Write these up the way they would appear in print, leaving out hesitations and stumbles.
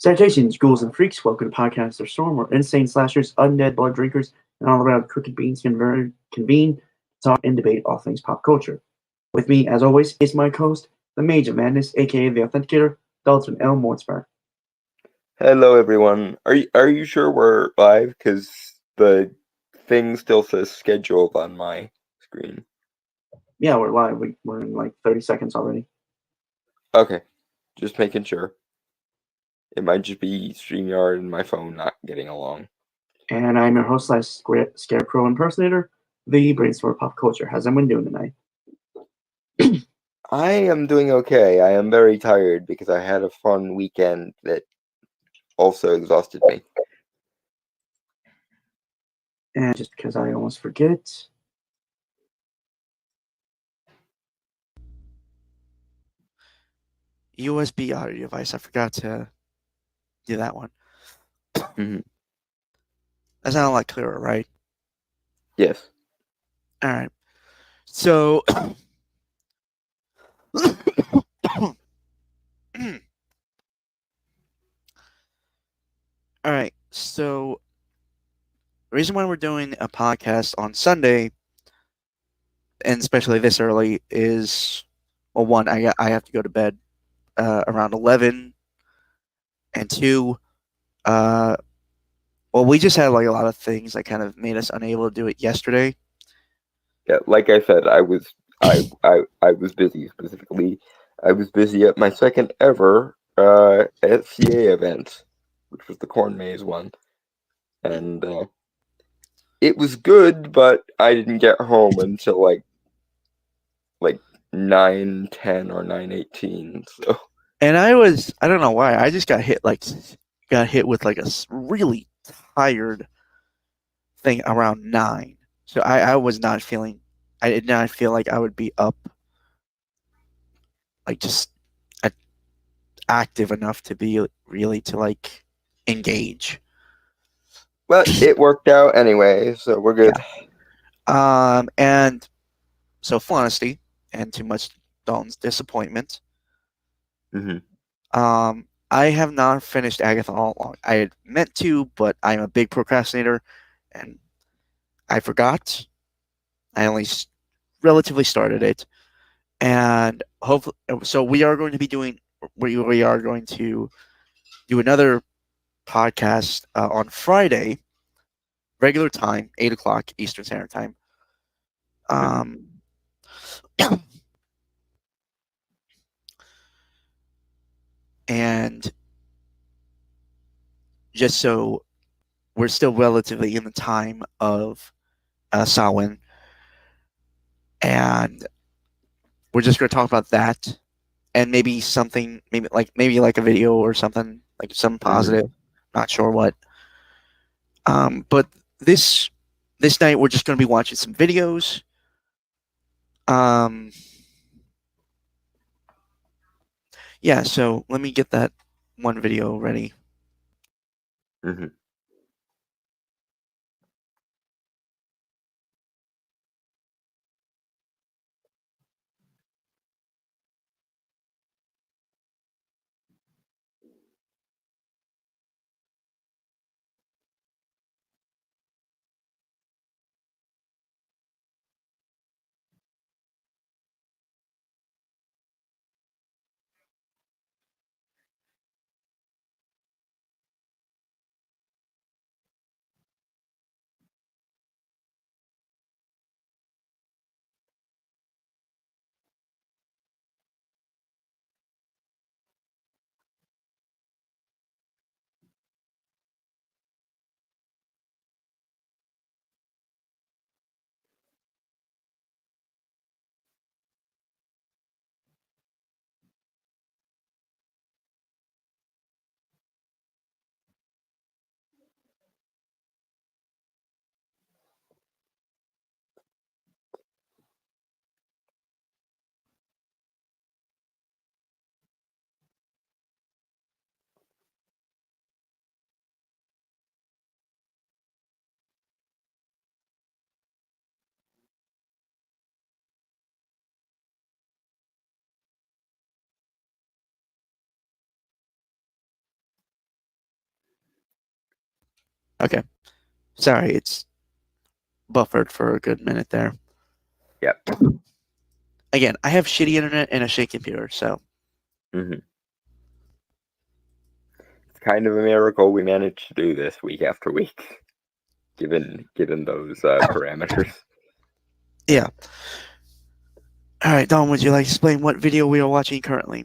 Salutations, ghouls and freaks. Welcome to Podcaster Storm, where insane slashers, undead blood drinkers, and all around crooked beans convene to talk and debate all things pop culture. With me, as always, is my host, the Mage of Madness, aka the Authenticator, Dalton L. Mortzberg. Hello, everyone. Are you sure we're live? Because the thing still says scheduled on my screen. Yeah, we're live. We're in like 30 seconds already. Okay, just making sure. It might just be StreamYard and my phone not getting along. And I'm your host slash Scarecrow impersonator, the Brainstorm of Pop Culture. How's everyone doing tonight? I am doing okay. I am very tired because I had a fun weekend that also exhausted me. And just because I almost forget, USB audio device. I forgot to do that one. Mhm. That sounded a lot clearer, right? Yes. All right. So, all right. So, the reason why we're doing a podcast on Sunday, and especially this early, is well, one, I have to go to bed around 11, and two, well, we just had like a lot of things that kind of made us unable to do it yesterday. Yeah. Like I said, I was busy. Specifically, I was busy at my second ever SCA event, which was the Corn Maze one, and it was good, but I didn't get home until like 9:10 or 9:18. So And I don't know why, I just got hit with like a really tired thing around 9. So I was not feeling, I did not feel like I would be up, like just a- active enough to be really to like engage. but it worked out anyway, so we're good. And so full honesty, and too much Dalton's disappointment, Hmm. I have not finished Agatha all along. I had meant to, but I'm a big procrastinator, and I forgot. I only relatively started it, and hopefully, so we are going to do another podcast on Friday, regular time, 8 o'clock Eastern Standard Time. Um, and just so we're still relatively in the time of Samhain, and we're just going to talk about that, and maybe something, maybe like a video or something, like some positive. Not sure what. But this this night we're just going to be watching some videos. Um, yeah. So let me get that one video ready. Hmm. Okay. Sorry, it's buffered for a good minute there. Yep. Again, I have shitty internet and a shitty computer, so It's kind of a miracle we managed to do this week after week, given those parameters. yeah. All right, Don, would you like to explain what video we are watching currently?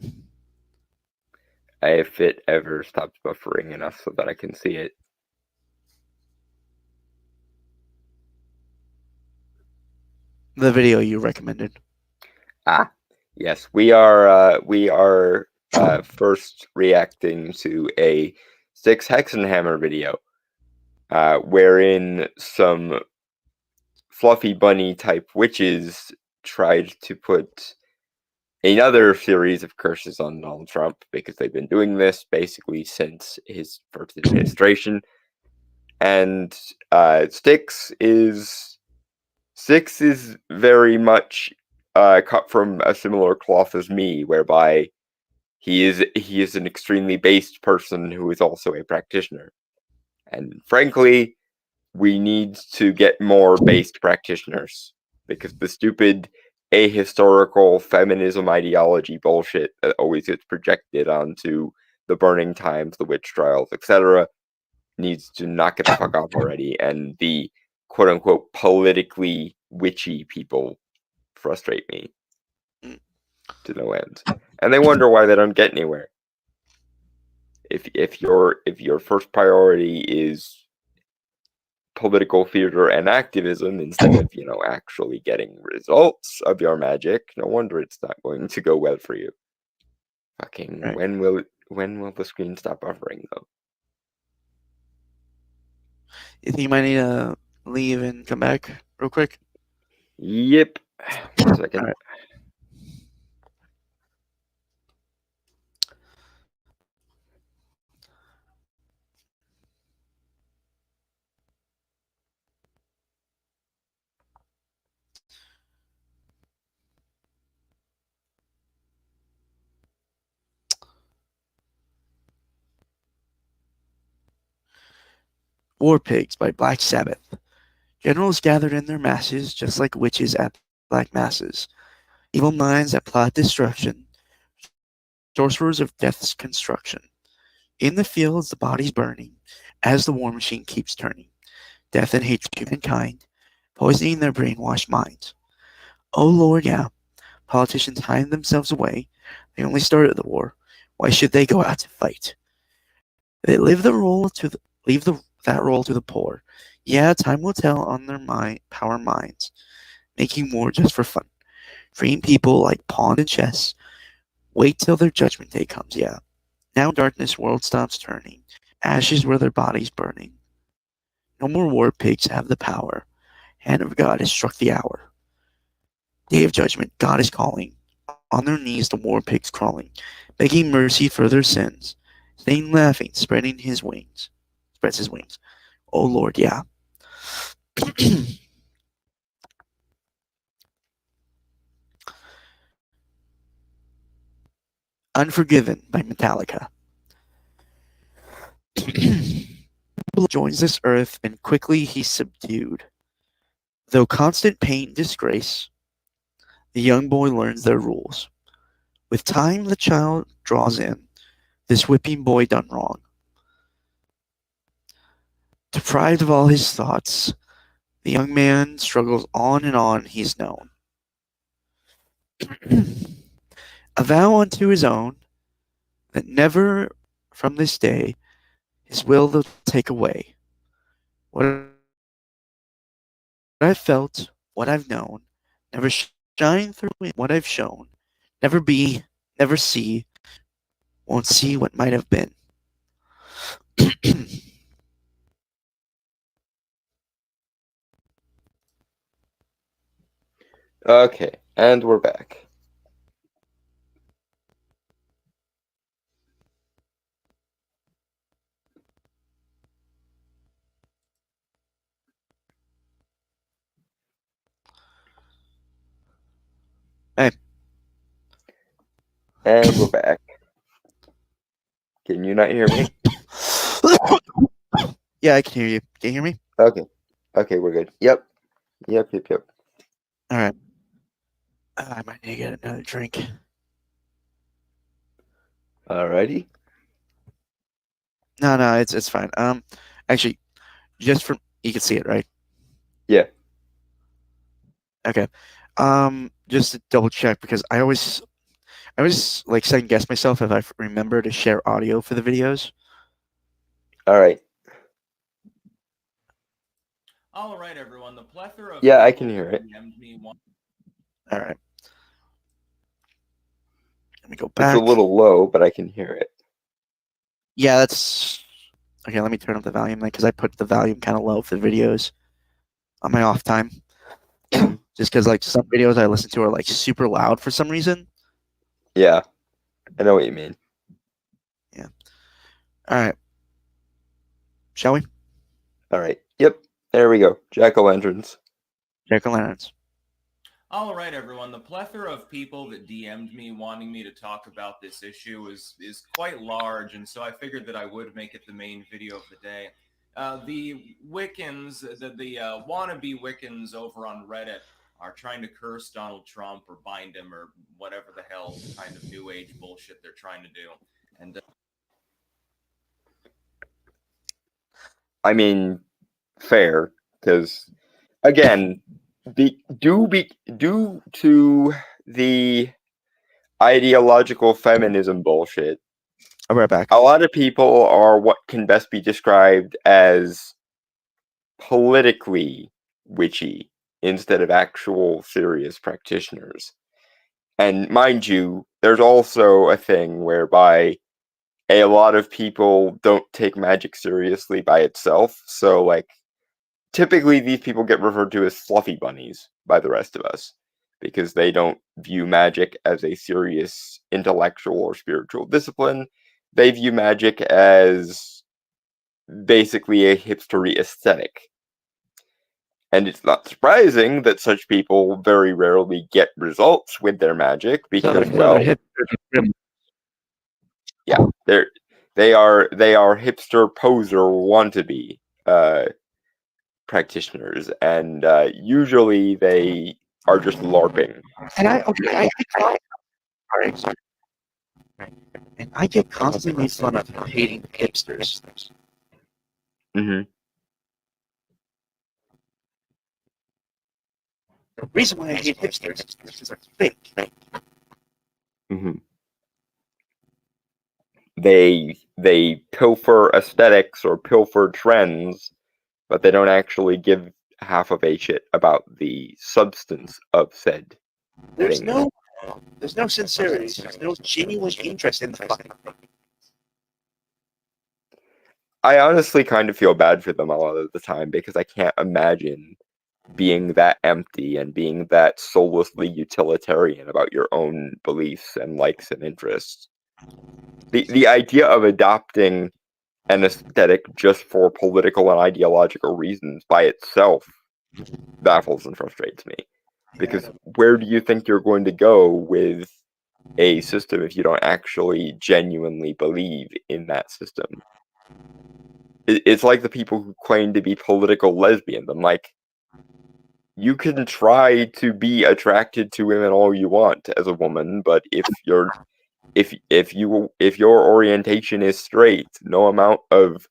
If it ever stops buffering enough so that I can see it. The video you recommended. Ah, yes, we are first reacting to a Six Hexenhammer video, wherein some fluffy bunny type witches tried to put another series of curses on Donald Trump because they've been doing this basically since his first administration. And Six is very much cut from a similar cloth as me, whereby he is an extremely based person who is also a practitioner. And frankly, we need to get more based practitioners because the stupid ahistorical feminism ideology bullshit that always gets projected onto the Burning Times, the witch trials, etc., needs to knock it the fuck off already. And the quote unquote politically witchy people frustrate me to no end. And they wonder why they don't get anywhere. If your first priority is political theater and activism instead of actually getting results of your magic, no wonder it's not going to go well for you. Fucking Right. when will the screen stop buffering though? You think you might need to leave and come back real quick? Yep. 1 second. All right. War Pigs by Black Sabbath. Generals gathered in their masses, just like witches at black masses. Evil minds that plot destruction. Sorcerers of death's construction. In the fields, the bodies burning, as the war machine keeps turning. Death and hatred to mankind, poisoning their brainwashed minds. Oh Lord, yeah. Politicians hide themselves away. They only started the war. Why should they go out to fight? They leave that role to the poor. Yeah, time will tell on their power minds, making war just for fun, freeing people like pawn and chess. Wait till their judgment day comes. Yeah, now darkness world stops turning, ashes where their bodies burning. No more war pigs have the power. Hand of God has struck the hour. Day of judgment, God is calling. On their knees, the war pigs crawling, begging mercy for their sins. Satan laughing, spreads his wings. Oh Lord, yeah. Unforgiven by Metallica. Joins this earth and quickly he's subdued. Though constant pain and disgrace, the young boy learns their rules. With time, the child draws in this whipping boy done wrong. Deprived of all his thoughts, the young man struggles on, he's known. A vow unto his own, that never from this day his will they'll take away. What I've felt, what I've known, never shine through in what I've shown. Never be, never see, won't see what might have been. Okay, and we're back. Hey. And we're back. Can you not hear me? Yeah, I can hear you. Can you hear me? Okay. Okay, we're good. Yep. Yep. All right. I might need to get another drink. Alrighty. No, it's fine. Actually, just from you can see it, right? Yeah. Okay. Just to double check because I always like second guess myself if I remember to share audio for the videos. Alright. All right, everyone. The plethora of Yeah, I people can hear it. DM'd me All right. Let me go It's back. a little low, but I can hear it. Yeah, that's okay. Let me turn up the volume then because I put the volume kind of low for the videos on my off time. Just because like some videos I listen to are like super loud for some reason. Yeah. I know what you mean. All right. Shall we? Alright. Yep. There we go. Jack-o'-lanterns. Jack-o'-lanterns. All right, everyone. The plethora of people that DM'd me wanting me to talk about this issue is quite large, and so I figured that I would make it the main video of the day. The Wiccans, the wannabe Wiccans over on Reddit are trying to curse Donald Trump or bind him or whatever the hell kind of new age bullshit they're trying to do. And I mean, fair, because again, due to the ideological feminism bullshit, I'll be right back. a lot of people are what can best be described as politically witchy instead of actual serious practitioners. And mind you, there's also a thing whereby a lot of people don't take magic seriously by itself. So, like, typically these people get referred to as fluffy bunnies by the rest of us because they don't view magic as a serious intellectual or spiritual discipline. They view magic as basically a hipstery aesthetic. And it's not surprising that such people very rarely get results with their magic because, well, yeah, they are hipster poser wannabe practitioners, and usually they are just LARPing. And I get constantly made fun of hating hipsters. Mm-hmm. The reason why I hate hipsters is because they're fake. Mm-hmm. They pilfer aesthetics or pilfer trends, but they don't actually give half of a shit about the substance of said There's thing. no sincerity. There's no genuine interest in the fucking thing. I honestly kind of feel bad for them a lot of the time because I can't imagine being that empty and being that soullessly utilitarian about your own beliefs and likes and interests. The idea of adopting an aesthetic just for political and ideological reasons by itself baffles and frustrates me. Because where do you think you're going to go with a system if you don't actually genuinely believe in that system? It's like the people who claim to be political lesbians. I'm like, you can try to be attracted to women all you want as a woman, but if your orientation is straight, no amount of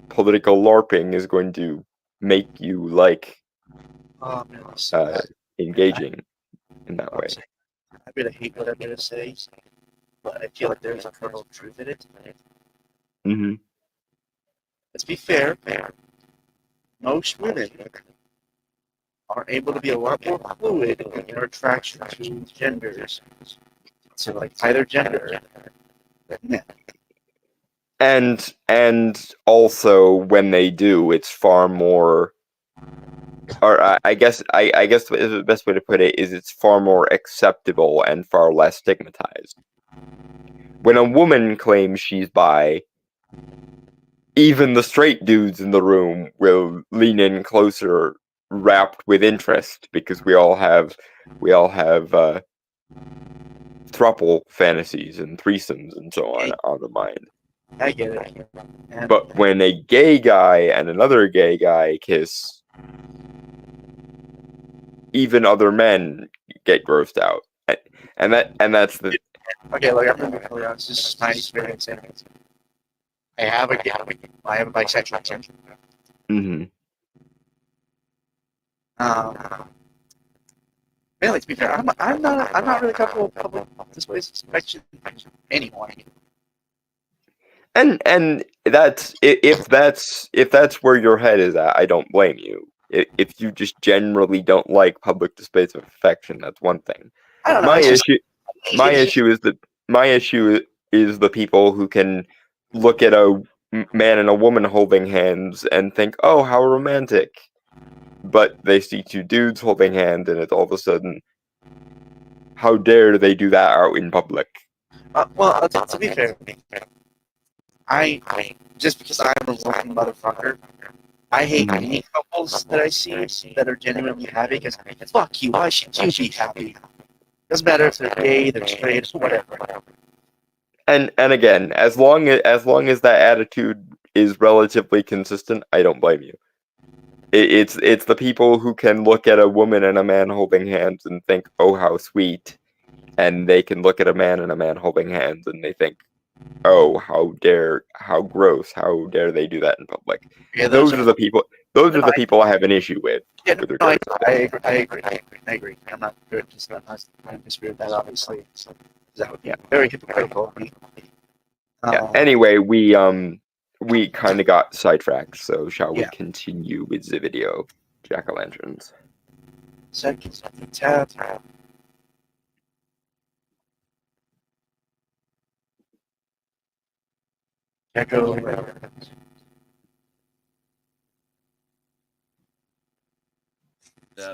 political LARPing is going to make you like engaging in that way. I really hate what I'm going to say, but I feel like there's a kernel of truth in it. Mm-hmm. Let's be fair. Most women are able to be a lot more fluid in their attraction to genders, to like either gender than men. And also when they do, it's far more. Or I guess the best way to put it is it's far more acceptable and far less stigmatized. When a woman claims she's bi, even the straight dudes in the room will lean in closer, wrapped with interest, because we all have throuple fantasies and threesomes and so on the mind. I get it. And But when a gay guy and another gay guy kiss, even other men get grossed out. And that's the okay, like I'm gonna be really honest. This is my experience. And I have a bisexual friend. Mhm. Really, to be fair, I'm not really comfortable with public displays of affection anymore. And that's if that's where your head is at, I don't blame you. If you just generally don't like public displays of affection, that's one thing. I don't know. My It's just, my issue is the people who can look at a man and a woman holding hands and think, "Oh, how romantic," but they see two dudes holding hands, and it's all of a sudden, how dare they do that out in public? well, to be fair, I just because I'm a looking motherfucker, I hate any couples that I see that are genuinely happy because fuck you. Why should you be happy? Doesn't matter if they're gay, they're straight, whatever. And again, as long as that attitude is relatively consistent, I don't blame you. It's the people who can look at a woman and a man holding hands and think, "Oh, how sweet," and they can look at a man and a man holding hands and they think, "Oh, how gross, how dare they do that in public." Yeah, Those are the people. Those are the people I have an issue with. Yeah, with no, regards to I that. agree. I'm not good. I'm not disagree with that, obviously. So that would be very hypocritical of me. Yeah. Anyway, we kind of got sidetracked, so shall we Yeah. continue with the video, Jack-o'-lanterns? Second tab. Echo.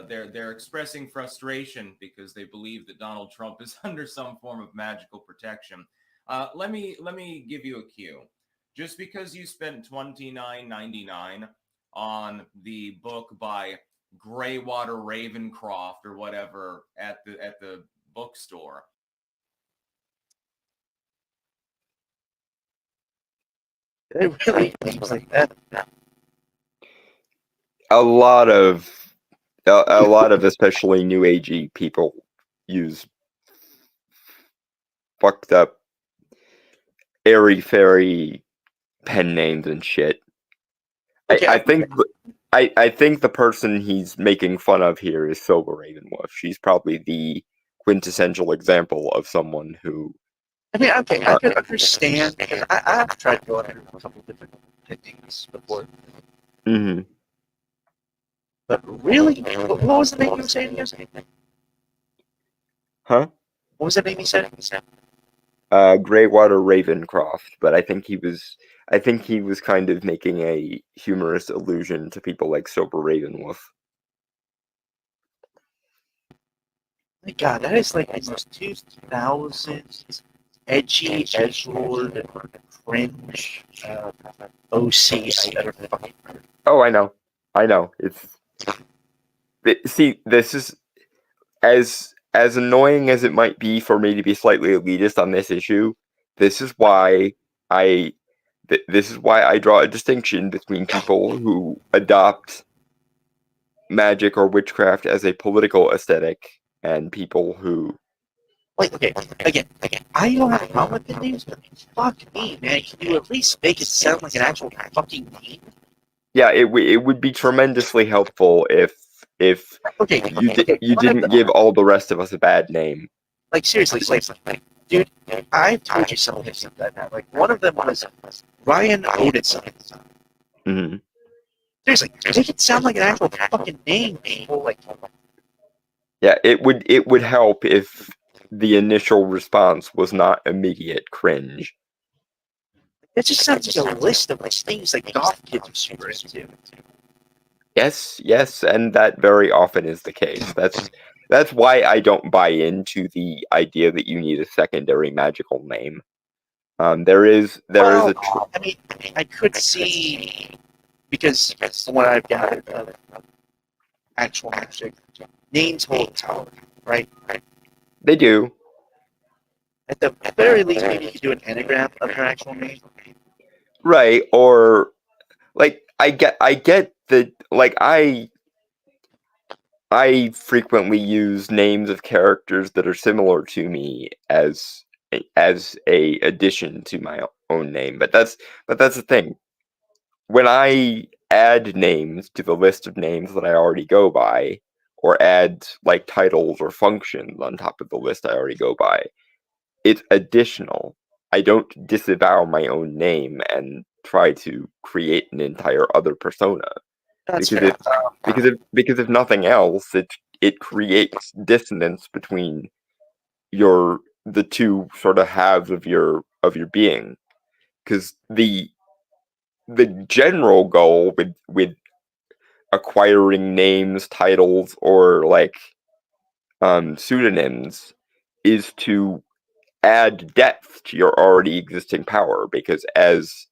They're expressing frustration because they believe that Donald Trump is under some form of magical protection. Let me give you a cue. Just because you spent $29.99 on the book by Greywater Ravencroft or whatever at the bookstore. It really seems like that. A lot of especially new agey people use fucked up airy fairy pen names and shit. Okay, I think the person he's making fun of here is Silver Ravenwolf. She's probably the quintessential example of someone who. I mean, okay, I could understand. I've tried to go under a couple different things before. Mm-hmm. But really, what was the name you were saying again? Huh? What was the name you said? Greywater Ravencroft, but I think he was kind of making a humorous allusion to people like Silver Ravenwolf. My God, that is like the most 2000s edgy, edgelord, cringe, OC I ever fucking heard. Oh, I know. See, this is as annoying as it might be for me to be slightly elitist on this issue. This is why I draw a distinction between people who adopt magic or witchcraft as a political aesthetic and people who. Wait, okay, again, I don't have a problem with the names, but fuck me, man. Can you at least make it sound like an actual fucking name? Yeah, it would be tremendously helpful if you didn't give all the rest of us a bad name. Like, seriously, like, dude, I've told you some of this stuff now. Like, one of them was Ryan Odinson. Mm-hmm. Seriously, make it sound like an actual fucking name, people. Like, yeah, it would help if the initial response was not immediate cringe. it just sounds like a list of things that goth kids are super into. Yes, and that very often is the case. That's why I don't buy into the idea that you need a secondary magical name. There is a. I mean, I could see because from what I've gathered of actual magic, names hold power, right? They do. At the very least, maybe you could do an anagram of your actual name. Right, or like I get that like I frequently use names of characters that are similar to me as a addition to my own name, but that's the thing. When I add names to the list of names that I already go by, or add like titles or functions on top of the list I already go by, it's additional. I don't disavow my own name and try to create an entire other persona That's because fair. if nothing else, it creates dissonance between the two sort of halves of your being. Because the general goal with acquiring names, titles, or like pseudonyms is to add depth to your already existing power. Because as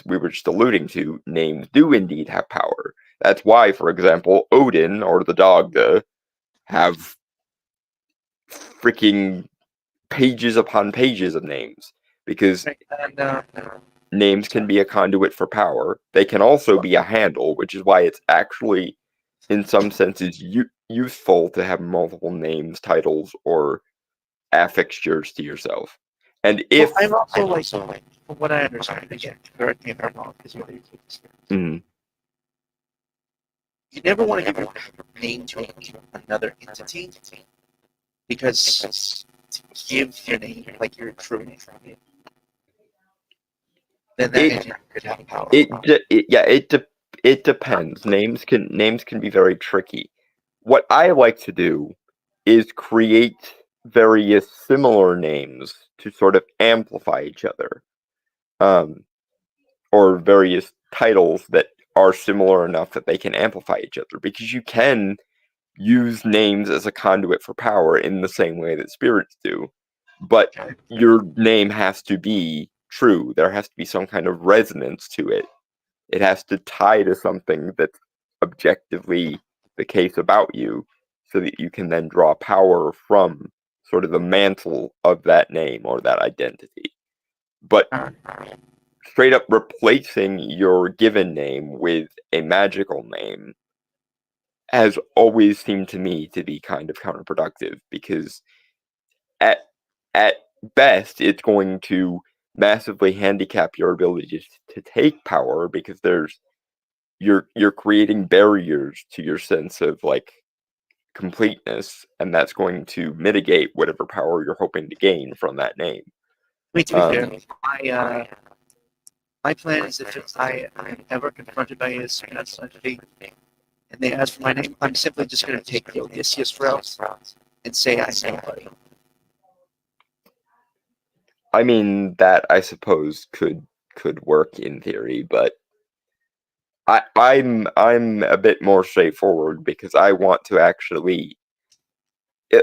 we were just alluding to, names do indeed have power. That's why, for example, Odin or the Dagda have freaking pages upon pages of names, because And, names can be a conduit for power. They can also be a handle, which is why it's actually, in some senses, useful to have multiple names, titles, or affixtures to yourself. And if I'm also like, from what I understand, again, correct me if I'm wrong, because you're Mhm. you never want to give your name to another entity, because to give your name like your true name, then that It- entity could have power. it depends. Names can be very tricky. What I like to do is create various similar names to sort of amplify each other, or various titles that are similar enough that they can amplify each other. Because you can use names as a conduit for power in the same way that spirits do, but your name has to be true. There has to be some kind of resonance to it. It has to tie to something that's objectively the case about you, so that you can then draw power from sort of the mantle of that name or that identity. But straight up replacing your given name with a magical name has always seemed to me to be kind of counterproductive, because at at best it's going to massively handicap your ability to take power, because you're creating barriers to your sense of like completeness, and that's going to mitigate whatever power you're hoping to gain from that name. I mean, to be fair, my plan is if I am ever confronted by a supernatural entity and they ask for my name, I'm simply just going to take the Odysseus route and say I'm nobody. I mean, that I suppose could work in theory, but I'm a bit more straightforward, because I want to actually,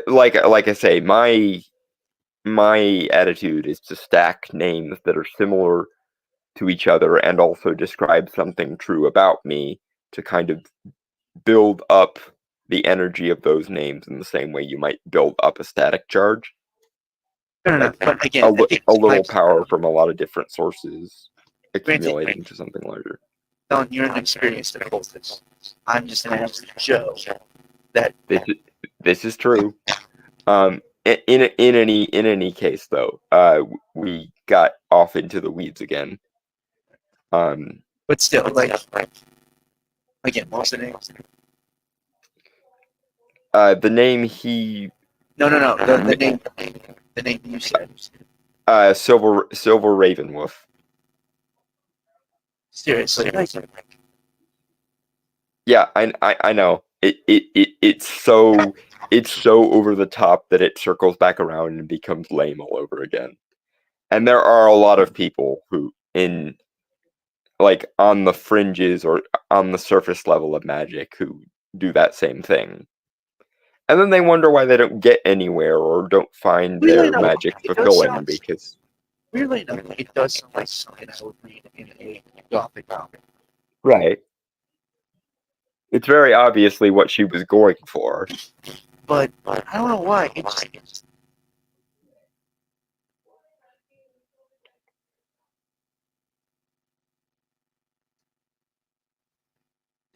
like I say, my attitude is to stack names that are similar to each other and also describe something true about me, to kind of build up the energy of those names in the same way you might build up a static charge. Fair enough, but A, again, I think a little power from a lot of different sources Granted, accumulating to something larger. Don, you're an experienced occultist. I'm just an average Joe. That This is true. In any case, though, we got off into the weeds again. but still, like again, what's the name? The name he No. The name you said. Silver Ravenwolf. Seriously, like, Yeah, I know. It's so over the top that it circles back around and becomes lame all over again. And there are a lot of people who, in like on the fringes or on the surface level of magic, who do that same thing. And then they wonder why they don't get anywhere or don't find Really, their no, magic it does fulfilling, sound- because weirdly enough, it does sound like something I would read in a gothic comic. right. It's very obviously what she was going for. But I don't know why. It just,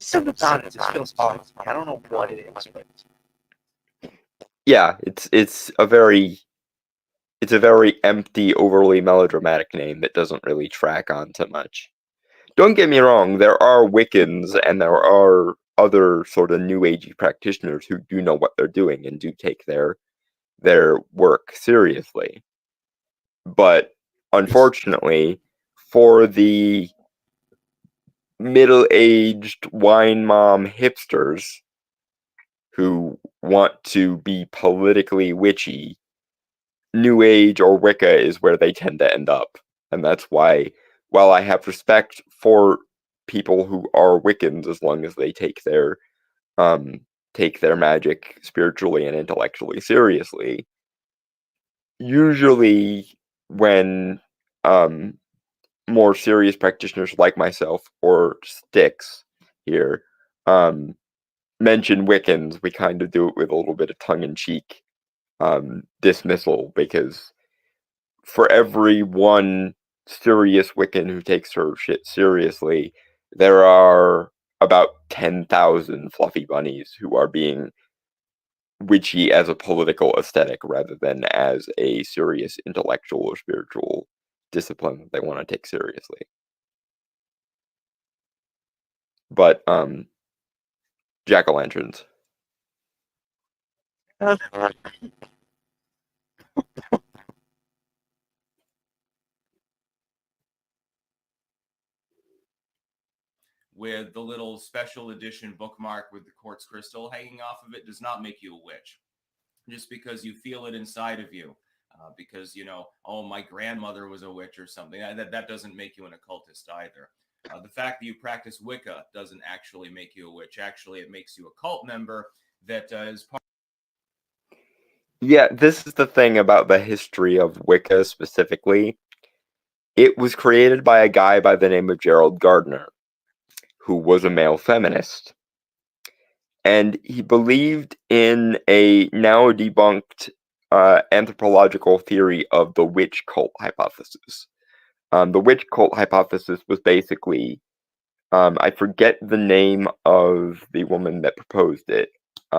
something about it. It just feels off. I don't know what it is, but Yeah, it's a very empty, overly melodramatic name that doesn't really track onto much. Don't get me wrong, there are Wiccans and there are other sort of new agey practitioners who do know what they're doing and do take their work seriously. But unfortunately, for the middle-aged wine mom hipsters who want to be politically witchy, New Age or Wicca is where they tend to end up. And that's why, while I have respect for people who are Wiccans as long as they take their magic spiritually and intellectually seriously, usually when more serious practitioners like myself or Styx here mention Wiccans, we kind of do it with a little bit of tongue-in-cheek dismissal, because for every one serious Wiccan who takes her shit seriously, there are about 10,000 fluffy bunnies who are being witchy as a political aesthetic rather than as a serious intellectual or spiritual discipline that they want to take seriously. But jack-o'-lanterns. With the little special edition bookmark with the quartz crystal hanging off of it does not make you a witch. Just because you feel it inside of you, because, you know, oh, my grandmother was a witch or something, that doesn't make you an occultist either. The fact that you practice Wicca doesn't actually make you a witch. Actually, it makes you a cult member that is part. Yeah, this is the thing about the history of Wicca specifically. It was created by a guy by the name of Gerald Gardner, who was a male feminist. And he believed in a now debunked anthropological theory of the witch cult hypothesis. The witch cult hypothesis was basically, I forget the name of the woman that proposed it,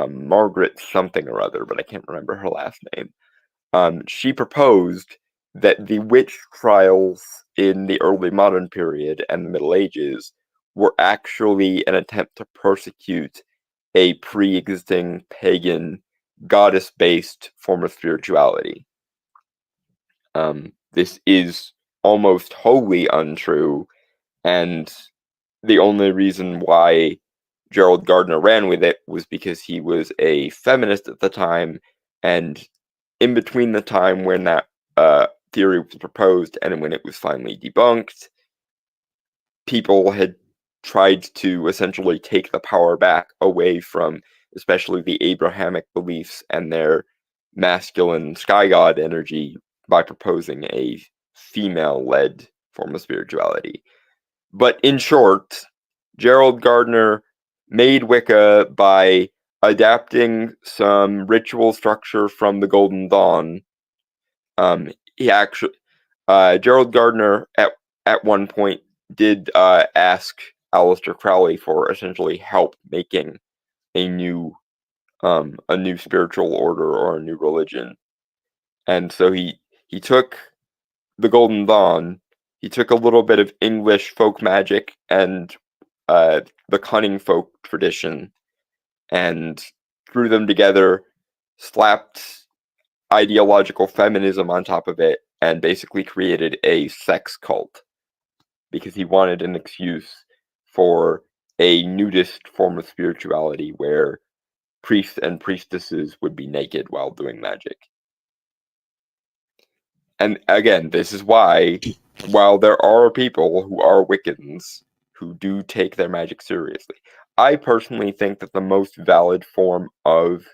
Margaret something or other, but I can't remember her last name. She proposed that the witch trials in the early modern period and the Middle Ages were actually an attempt to persecute a pre-existing pagan, goddess-based form of spirituality. This is almost wholly untrue, and the only reason why Gerald Gardner ran with it was because he was a feminist at the time, and in between the time when that theory was proposed and when it was finally debunked, people had tried to essentially take the power back away from especially the Abrahamic beliefs and their masculine sky god energy by proposing a female-led form of spirituality. But in short, Gerald Gardner made Wicca by adapting some ritual structure from the Golden Dawn. Gerald Gardner at one point did ask Aleister Crowley for essentially help making a new spiritual order or a new religion, and so he took the Golden Dawn, he took a little bit of English folk magic and the cunning folk tradition, and threw them together, slapped ideological feminism on top of it, and basically created a sex cult because he wanted an excuse for a nudist form of spirituality where priests and priestesses would be naked while doing magic. And again, this is why, while there are people who are Wiccans who do take their magic seriously, I personally think that the most valid form of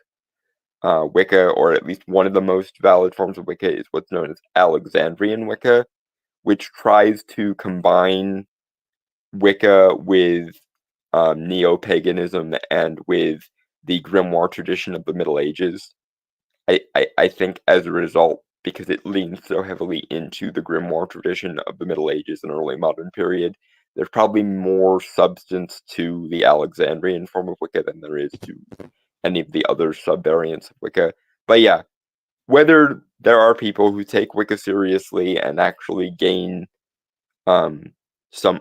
Wicca, or at least one of the most valid forms of Wicca, is what's known as Alexandrian Wicca, which tries to combine Wicca with neo-paganism and with the grimoire tradition of the Middle Ages. I think as a result, because it leans so heavily into the grimoire tradition of the Middle Ages and early modern period, there's probably more substance to the Alexandrian form of Wicca than there is to any of the other subvariants of Wicca. But yeah, whether there are people who take Wicca seriously and actually gain some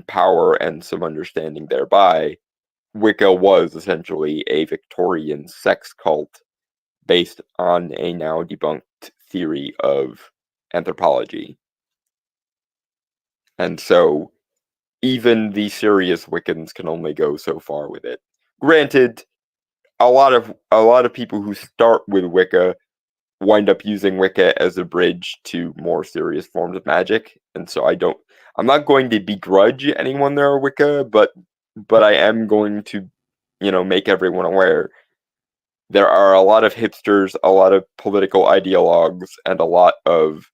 power and some understanding thereby, Wicca was essentially a Victorian sex cult based on a now debunked theory of anthropology. And so even the serious Wiccans can only go so far with it. Granted, a lot of people who start with Wicca wind up using Wicca as a bridge to more serious forms of magic, and so I'm not going to begrudge anyone their Wicca, but I am going to, make everyone aware there are a lot of hipsters, a lot of political ideologues, and a lot of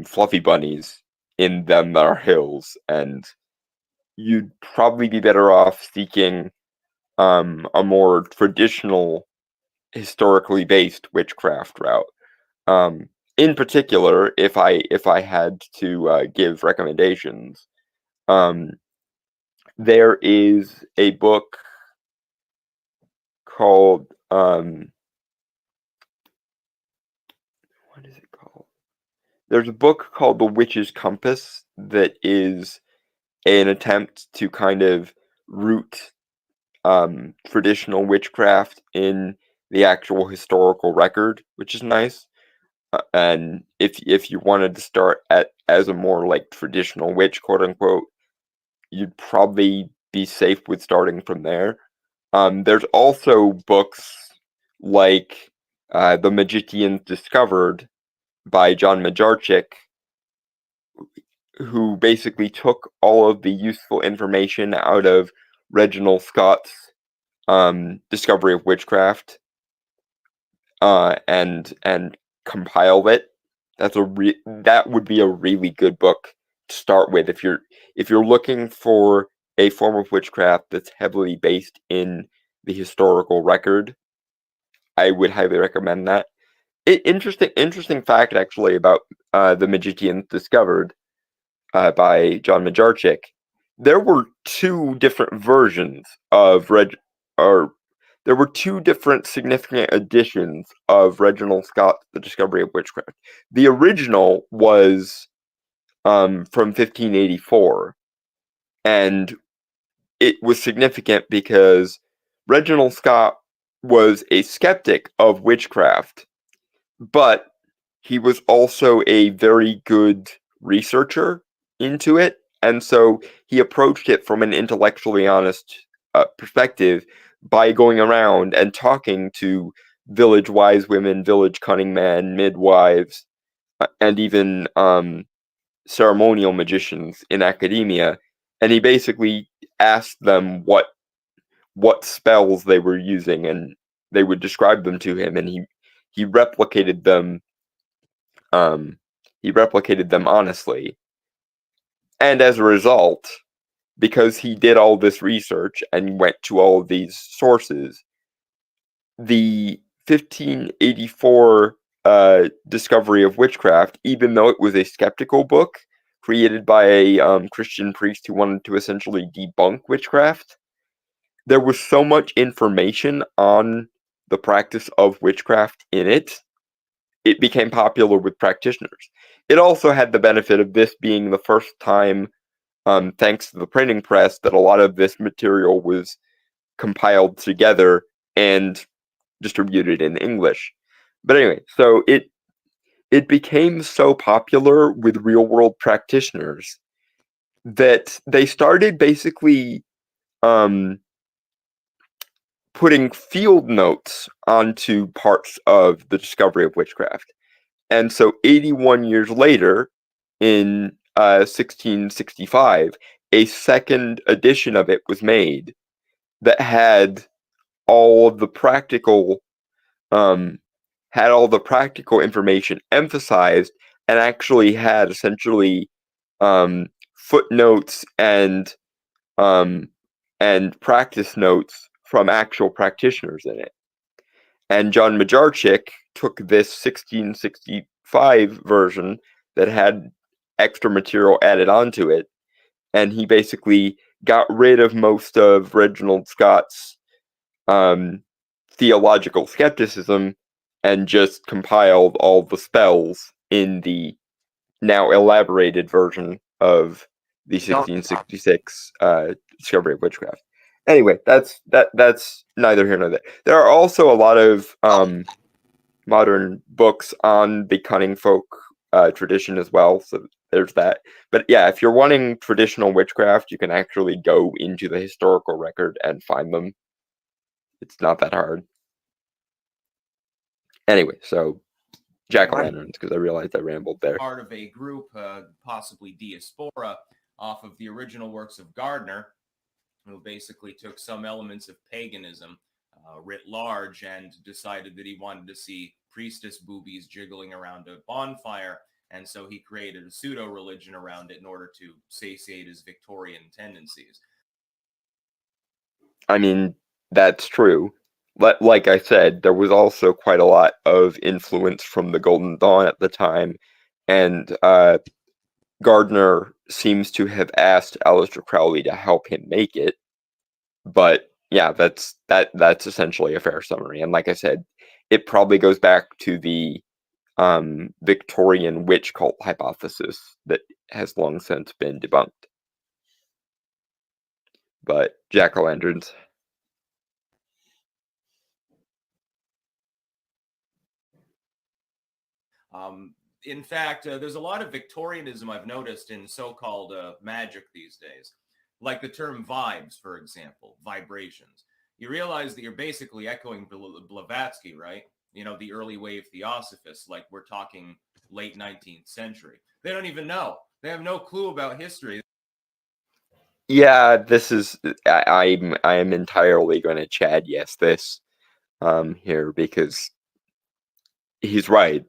fluffy bunnies in them that are hills, and you'd probably be better off seeking a more traditional, historically based witchcraft route. In particular, if I had to give recommendations, there is a book called what is it called? There's a book called The Witch's Compass that is an attempt to kind of root traditional witchcraft in the actual historical record, which is nice. And if you wanted to start as a more like traditional witch, quote unquote, you'd probably be safe with starting from there. There's also books like The Magicians Discovered by John Majarczyk, who basically took all of the useful information out of Reginald Scott's discovery of witchcraft and compiled it. That would be a really good book to start with if you're looking for a form of witchcraft that's heavily based in the historical record. I would highly recommend that. Interesting fact actually about The Magicians Discovered by John Majarczyk. There were two different versions of there were two different significant editions of Reginald Scott's The Discovery of Witchcraft. The original was from 1584, and it was significant because Reginald Scott was a skeptic of witchcraft, but he was also a very good researcher into it, and so he approached it from an intellectually honest perspective by going around and talking to village wise women, village cunning men, midwives, and even ceremonial magicians in academia, and he basically asked them what spells they were using, and they would describe them to him, and he replicated them. He replicated them honestly, and as a result, because he did all this research and went to all of these sources, the 1584 discovery of witchcraft, even though it was a skeptical book created by a Christian priest who wanted to essentially debunk witchcraft, there was so much information on the practice of witchcraft in it, it became popular with practitioners. It also had the benefit of this being the first time, thanks to the printing press, that a lot of this material was compiled together and distributed in English. But anyway, so it became so popular with real-world practitioners that they started basically putting field notes onto parts of the discovery of witchcraft. And so 81 years later, in 1665, a second edition of it was made that had all of the practical information emphasized, and actually had essentially footnotes and practice notes from actual practitioners in it. And John Majarczyk took this 1665 version that had extra material added onto it and he basically got rid of most of Reginald Scott's theological skepticism and just compiled all the spells in the now elaborated version of the 1666 discovery of witchcraft. Anyway, that's neither here nor there. There are also a lot of modern books on the cunning folk tradition as well, so there's that. But yeah, if you're wanting traditional witchcraft, you can actually go into the historical record and find them. It's not that hard. Anyway, so jack-o'-lanterns, because I realized I rambled there. Part of a group, possibly diaspora, off of the original works of Gardner, who basically took some elements of paganism writ large and decided that he wanted to see priestess boobies jiggling around a bonfire. And so he created a pseudo-religion around it in order to satiate his Victorian tendencies. I mean, that's true. Like I said, there was also quite a lot of influence from the Golden Dawn at the time, and Gardner seems to have asked Aleister Crowley to help him make it. But yeah, that's essentially a fair summary. And like I said, it probably goes back to the Victorian witch cult hypothesis that has long since been debunked. But jack-o'-lanterns. In fact, there's a lot of Victorianism I've noticed in so-called magic these days. Like the term vibes, for example, vibrations. You realize that you're basically echoing Blavatsky, right? You know, the early wave theosophists, like we're talking late 19th century. They don't even know. They have no clue about history. Yeah, this is I am entirely going to Chad yes this here, because he's right.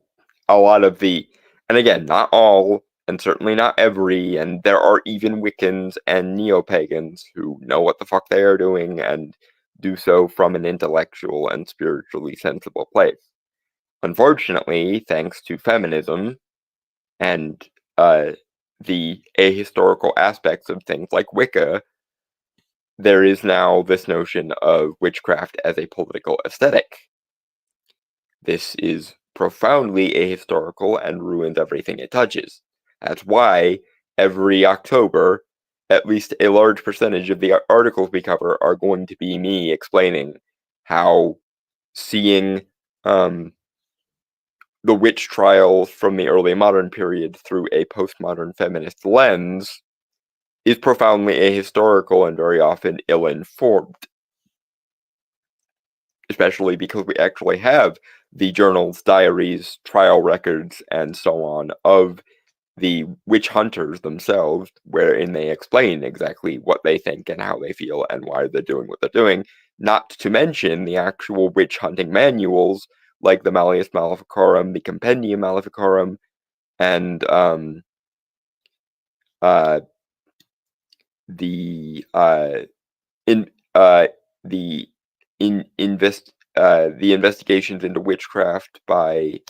A lot of the, and again, not all, and certainly not every, and there are even Wiccans and neo-pagans who know what the fuck they are doing and do so from an intellectual and spiritually sensible place. Unfortunately, thanks to feminism and the ahistorical aspects of things like Wicca, there is now this notion of witchcraft as a political aesthetic. This is profoundly ahistorical and ruins everything it touches. That's why every October, at least a large percentage of the articles we cover are going to be me explaining how seeing the witch trials from the early modern period through a postmodern feminist lens is profoundly ahistorical and very often ill-informed. Especially because we actually have the journals, diaries, trial records, and so on of the witch hunters themselves, wherein they explain exactly what they think and how they feel and why they're doing what they're doing, not to mention the actual witch hunting manuals, like the Malleus Maleficarum, the Compendium Maleficarum, and the investigations into witchcraft by,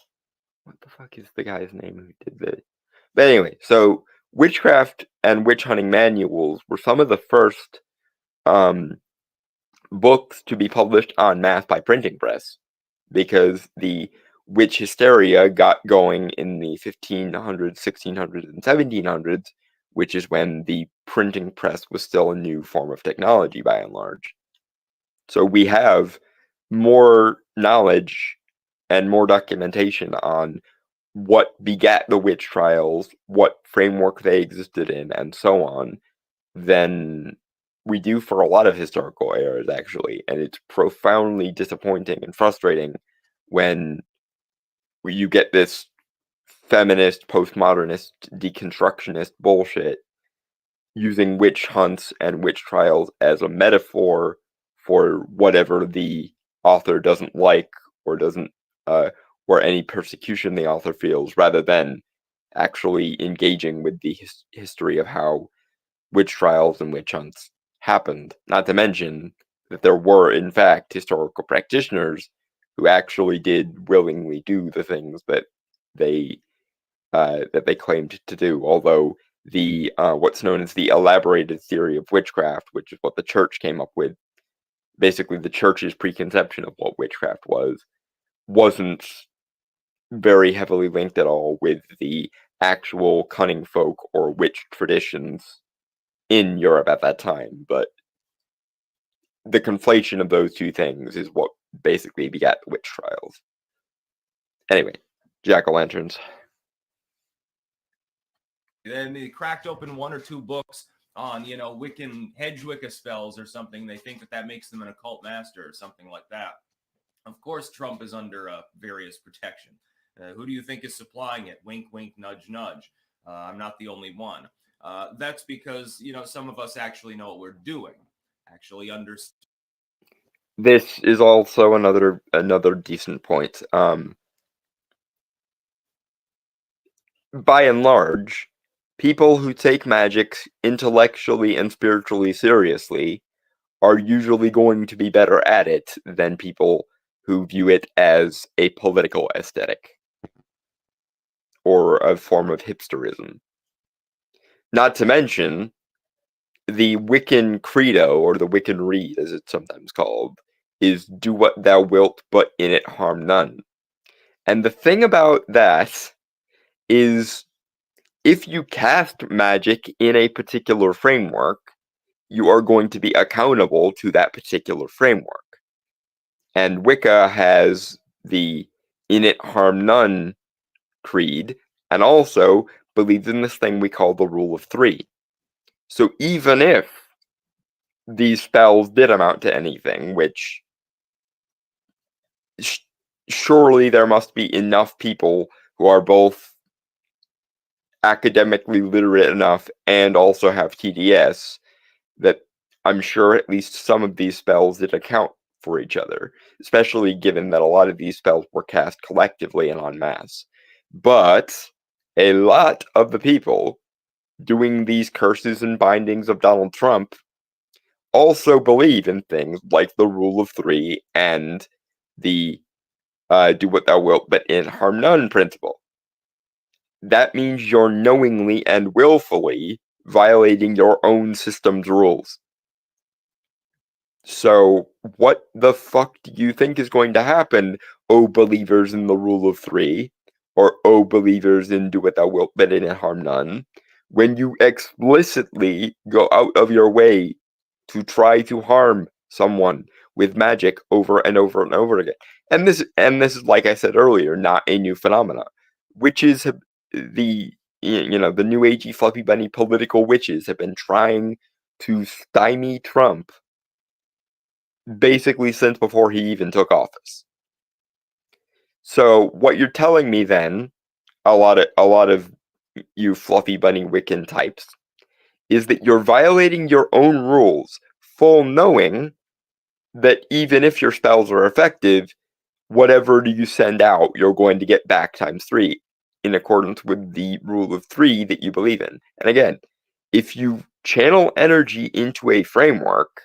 what the fuck is the guy's name who did this? But anyway, so witchcraft and witch hunting manuals were some of the first books to be published en masse by printing press, because the witch hysteria got going in the 1500s, 1600s, and 1700s, which is when the printing press was still a new form of technology by and large. So we have more knowledge and more documentation on what begat the witch trials, what framework they existed in, and so on, than we do for a lot of historical eras, actually. And it's profoundly disappointing and frustrating when you get this feminist, postmodernist, deconstructionist bullshit using witch hunts and witch trials as a metaphor for whatever the author doesn't like or doesn't, or any persecution the author feels, rather than actually engaging with the history of how witch trials and witch hunts happened. Not to mention that there were, in fact, historical practitioners who actually did willingly do the things that they claimed to do, although the what's known as the elaborated theory of witchcraft, which is what the church came up with. Basically, the church's preconception of what witchcraft wasn't very heavily linked at all with the actual cunning folk or witch traditions in Europe at that time. But the conflation of those two things is what basically begat the witch trials. Anyway, jack-o'-lanterns. Then they cracked open one or two books on, Wiccan hedge Wicca spells or something. They think that makes them an occult master or something like that. Of course, Trump is under various protection. Who do you think is supplying it? Wink, wink, nudge, nudge. I'm not the only one. That's because, some of us actually know what we're doing, actually understand. This is also another decent point. By and large, people who take magic intellectually and spiritually seriously are usually going to be better at it than people who view it as a political aesthetic or a form of hipsterism. Not to mention, the Wiccan credo, or the Wiccan Rede, as it's sometimes called, is do what thou wilt, but in it harm none. And the thing about that is, if you cast magic in a particular framework, you are going to be accountable to that particular framework. And Wicca has the in it harm none creed, and also believes in this thing we call the rule of three. So even if these spells did amount to anything, which surely there must be enough people who are both academically literate enough and also have TDS, that I'm sure at least some of these spells did account for each other, especially given that a lot of these spells were cast collectively and en masse. But a lot of the people doing these curses and bindings of Donald Trump also believe in things like the rule of three and the do what thou wilt, but in harm none principle. That means you're knowingly and willfully violating your own system's rules. So, what the fuck do you think is going to happen, oh believers in the rule of three, or oh believers in do what thou wilt, but in harm none, when you explicitly go out of your way to try to harm someone with magic over and over and over again? And this is, like I said earlier, not a new phenomenon. Witches have the new agey fluffy bunny political witches have been trying to stymie Trump basically since before he even took office. So what you're telling me then, a lot of you fluffy bunny Wiccan types, is that you're violating your own rules, full knowing that even if your spells are effective, whatever you send out, you're going to get back times 3, in accordance with the rule of 3 that you believe in. And again, if you channel energy into a framework,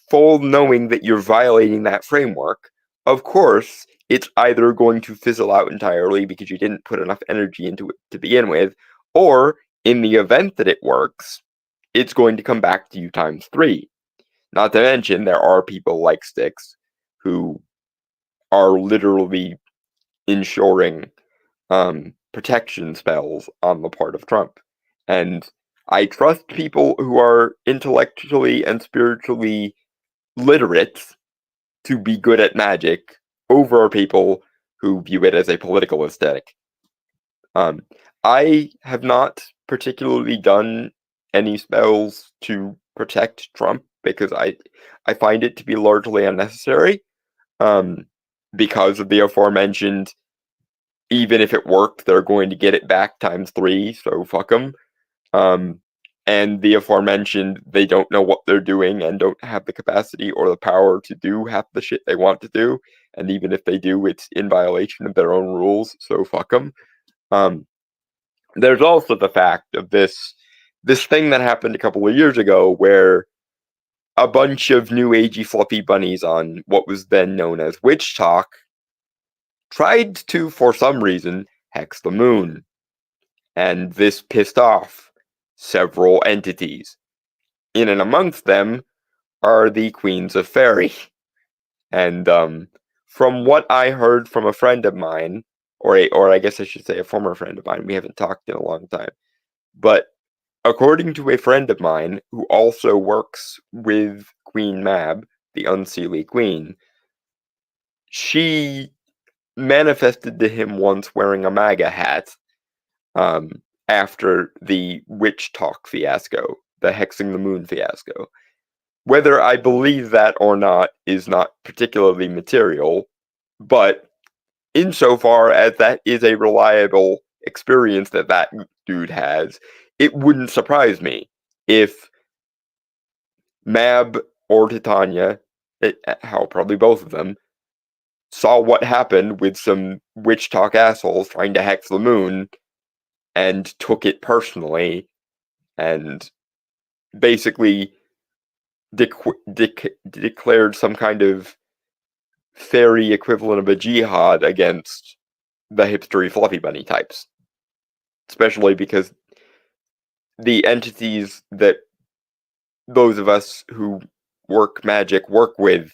full knowing that you're violating that framework, of course, it's either going to fizzle out entirely because you didn't put enough energy into it to begin with, or in the event that it works, it's going to come back to you times 3. Not to mention, there are people like Styx who are literally ensuring protection spells on the part of Trump. And I trust people who are intellectually and spiritually literate to be good at magic over people who view it as a political aesthetic. I have not particularly done any spells to protect Trump because I find it to be largely unnecessary, because of the aforementioned, even if it worked, they're going to get it back times 3, so fuck them. And the aforementioned, they don't know what they're doing and don't have the capacity or the power to do half the shit they want to do. And even if they do, it's in violation of their own rules, so fuck them. There's also the fact of this thing that happened a couple of years ago where a bunch of new agey fluffy bunnies on what was then known as Witch Talk tried to, for some reason, hex the moon. and this pissed off several entities. In and amongst them are the Queens of Fairy. And from what I heard from a friend of mine, or I guess I should say a former friend of mine, we haven't talked in a long time, but according to a friend of mine who also works with Queen Mab, the Unseelie Queen, she manifested to him once wearing a MAGA hat after the witch talk fiasco, the Hexing the Moon fiasco. Whether I believe that or not is not particularly material, but insofar as that is a reliable experience that dude has, it wouldn't surprise me if Mab or Titania, hell, probably both of them, saw what happened with some witch talk assholes trying to hex the moon and took it personally and basically declared some kind of fairy equivalent of a jihad against the hipstery fluffy bunny types. Especially because the entities that those of us who work magic work with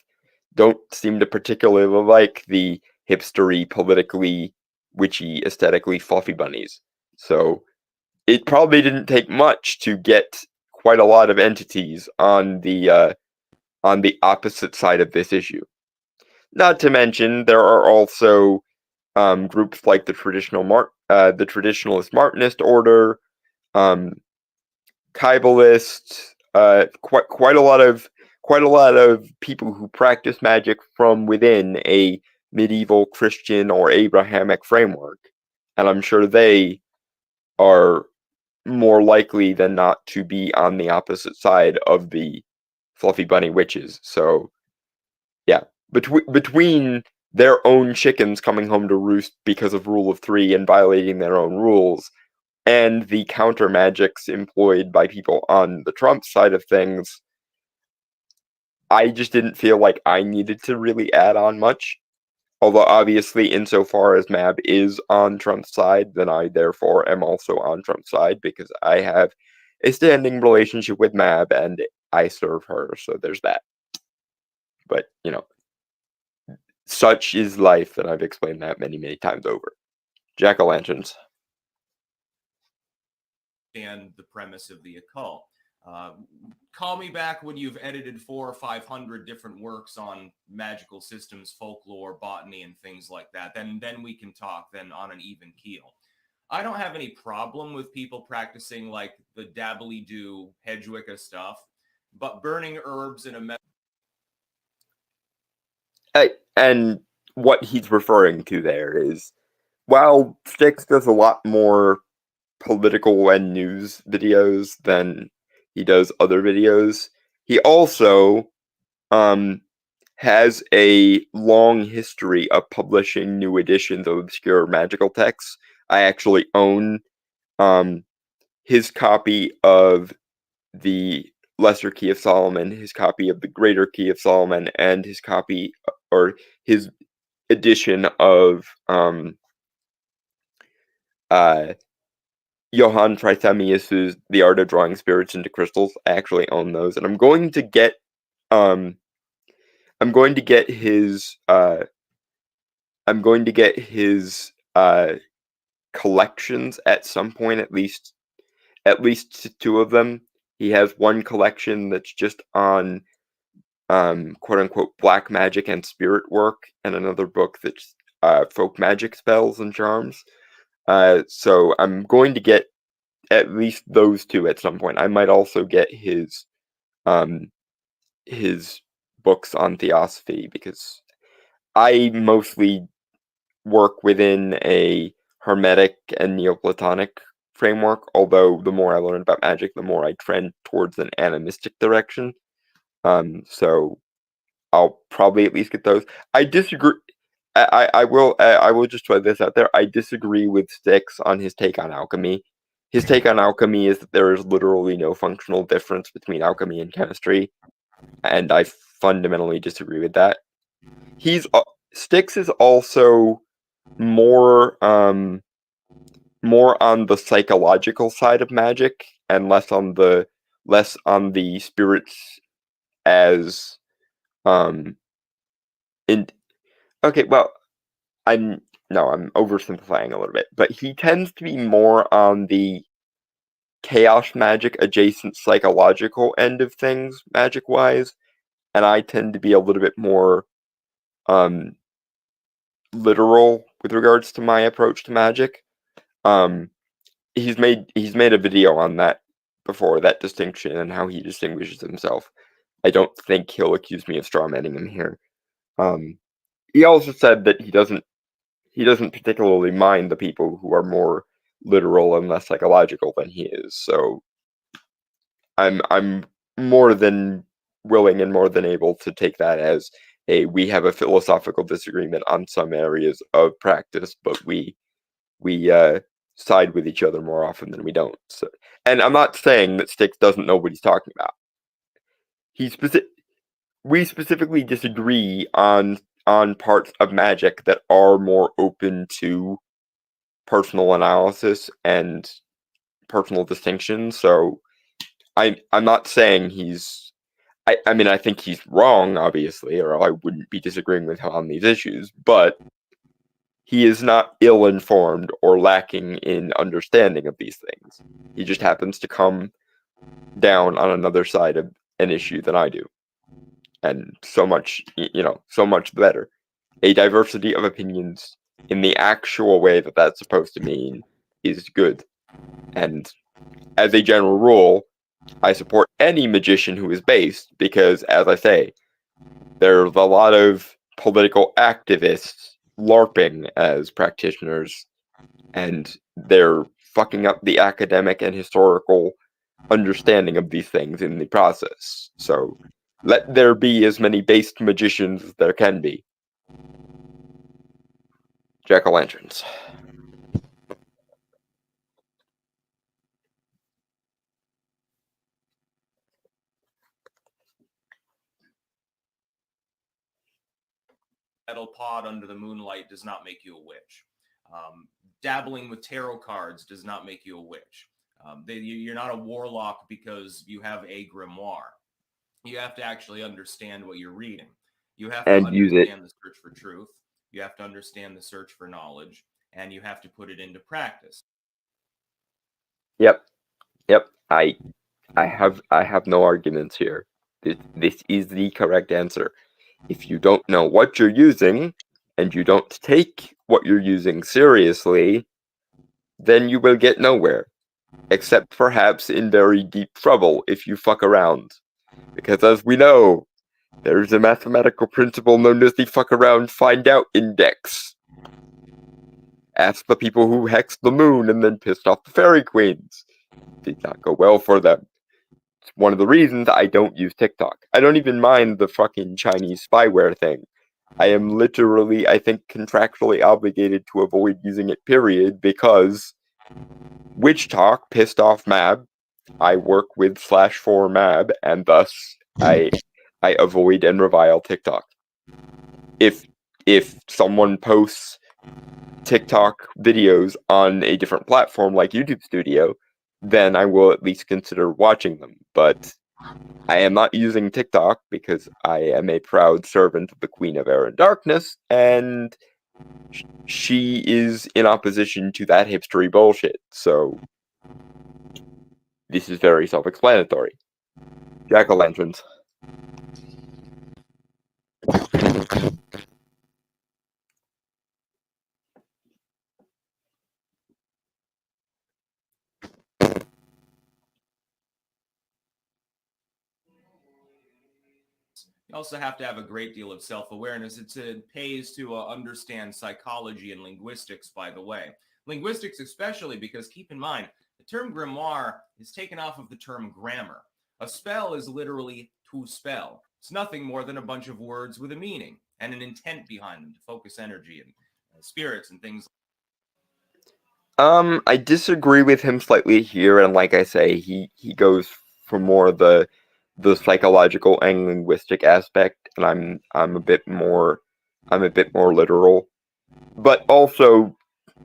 don't seem to particularly like the hipstery, politically witchy, aesthetically fluffy bunnies. So it probably didn't take much to get quite a lot of entities on the opposite side of this issue. Not to mention, there are also groups like the Traditionalist Martinist Order, Kybalists, quite a lot of people who practice magic from within a medieval Christian or Abrahamic framework, and I'm sure they are more likely than not to be on the opposite side of the fluffy bunny witches. So, yeah, between their own chickens coming home to roost because of Rule of Three and violating their own rules, and the counter magics employed by people on the Trump side of things, I just didn't feel like I needed to really add on much. Although, obviously, insofar as Mab is on Trump's side, then I therefore am also on Trump's side because I have a standing relationship with Mab and I serve her, so there's that. But, such is life, and I've explained that many, many times over. Jack-o'-lanterns. And the premise of the occult. Call me back when you've edited 400 or 500 different works on magical systems, folklore, botany, and things like that. Then we can talk then on an even keel. I don't have any problem with people practicing like the dabbly-do Hedgewicca stuff, but burning herbs in a and what he's referring to there is, while Styx does a lot more political and news videos than he does other videos, he also has a long history of publishing new editions of obscure magical texts. I actually own his copy of the Lesser Key of Solomon, his copy of the Greater Key of Solomon, and his copy or his edition of Johann Trithemius's The Art of Drawing Spirits into Crystals. I actually own those, and I'm going to get his collections at some point, at least two of them. He has one collection that's just on quote unquote black magic and spirit work, and another book that's folk magic spells and charms. So I'm going to get at least those two at some point. I might also get his books on theosophy, because I mostly work within a Hermetic and Neoplatonic framework, although the more I learn about magic, the more I trend towards an animistic direction. So I'll probably at least get those. I disagree. I will just throw this out there. I disagree with Styx on his take on alchemy. His take on alchemy is that there is literally no functional difference between alchemy and chemistry, and I fundamentally disagree with that. Styx is also more more on the psychological side of magic and less on the spirits as in okay, well, I'm oversimplifying a little bit, but he tends to be more on the chaos magic adjacent psychological end of things magic wise, and I tend to be a little bit more literal with regards to my approach to magic. He's made a video on that before, that distinction and how he distinguishes himself. I don't think he'll accuse me of strawmanning him here. He also said that he doesn't particularly mind the people who are more literal and less psychological than he is. So I'm more than willing and more than able to take that as we have a philosophical disagreement on some areas of practice, but we side with each other more often than we don't. So, and I'm not saying that Styx doesn't know what he's talking about. We specifically disagree on parts of magic that are more open to personal analysis and personal distinction. So I'm not saying he's I mean I think he's wrong, obviously, or I wouldn't be disagreeing with him on these issues, but he is not ill-informed or lacking in understanding of these things. He just happens to come down on another side of an issue than I do. And so much the better. A diversity of opinions in the actual way that that's supposed to mean is good. And as a general rule, I support any magician who is based because, as I say, there's a lot of political activists LARPing as practitioners, and they're fucking up the academic and historical understanding of these things in the process. So let there be as many based magicians as there can be. Jack-o'-lanterns. Metal pod under the moonlight does not make you a witch. Dabbling with tarot cards does not make you a witch. You're not a warlock because you have a grimoire. You have to actually understand what you're reading. You have to understand the search for truth. You have to understand the search for knowledge, and you have to put it into practice. Yep. I have no arguments here. This is the correct answer. If you don't know what you're using, and you don't take what you're using seriously, then you will get nowhere. Except perhaps in very deep trouble if you fuck around. Because as we know, there's a mathematical principle known as the fuck around find out index. Ask the people who hexed the moon and then pissed off the fairy queens. Did not go well for them. It's one of the reasons I don't use TikTok. I don't even mind the fucking Chinese spyware thing. I am literally, I think, contractually obligated to avoid using it, period, because Witch Talk pissed off Mab. I work with /4 Mab, and thus I avoid and revile TikTok. If someone posts TikTok videos on a different platform like YouTube Studio, then I will at least consider watching them. But I am not using TikTok because I am a proud servant of the Queen of Air and Darkness, and she is in opposition to that hipstery bullshit. So this is very self-explanatory. Jack-o'-lanterns. You also have to have a great deal of self-awareness. It pays to understand psychology and linguistics, by the way. Linguistics especially, because keep in mind, the term grimoire is taken off of the term grammar. A spell is literally to spell. It's nothing more than a bunch of words with a meaning and an intent behind them to focus energy and spirits and things. I disagree with him slightly here, and like I say, he goes for more the psychological and linguistic aspect, and I'm a bit more literal. But also,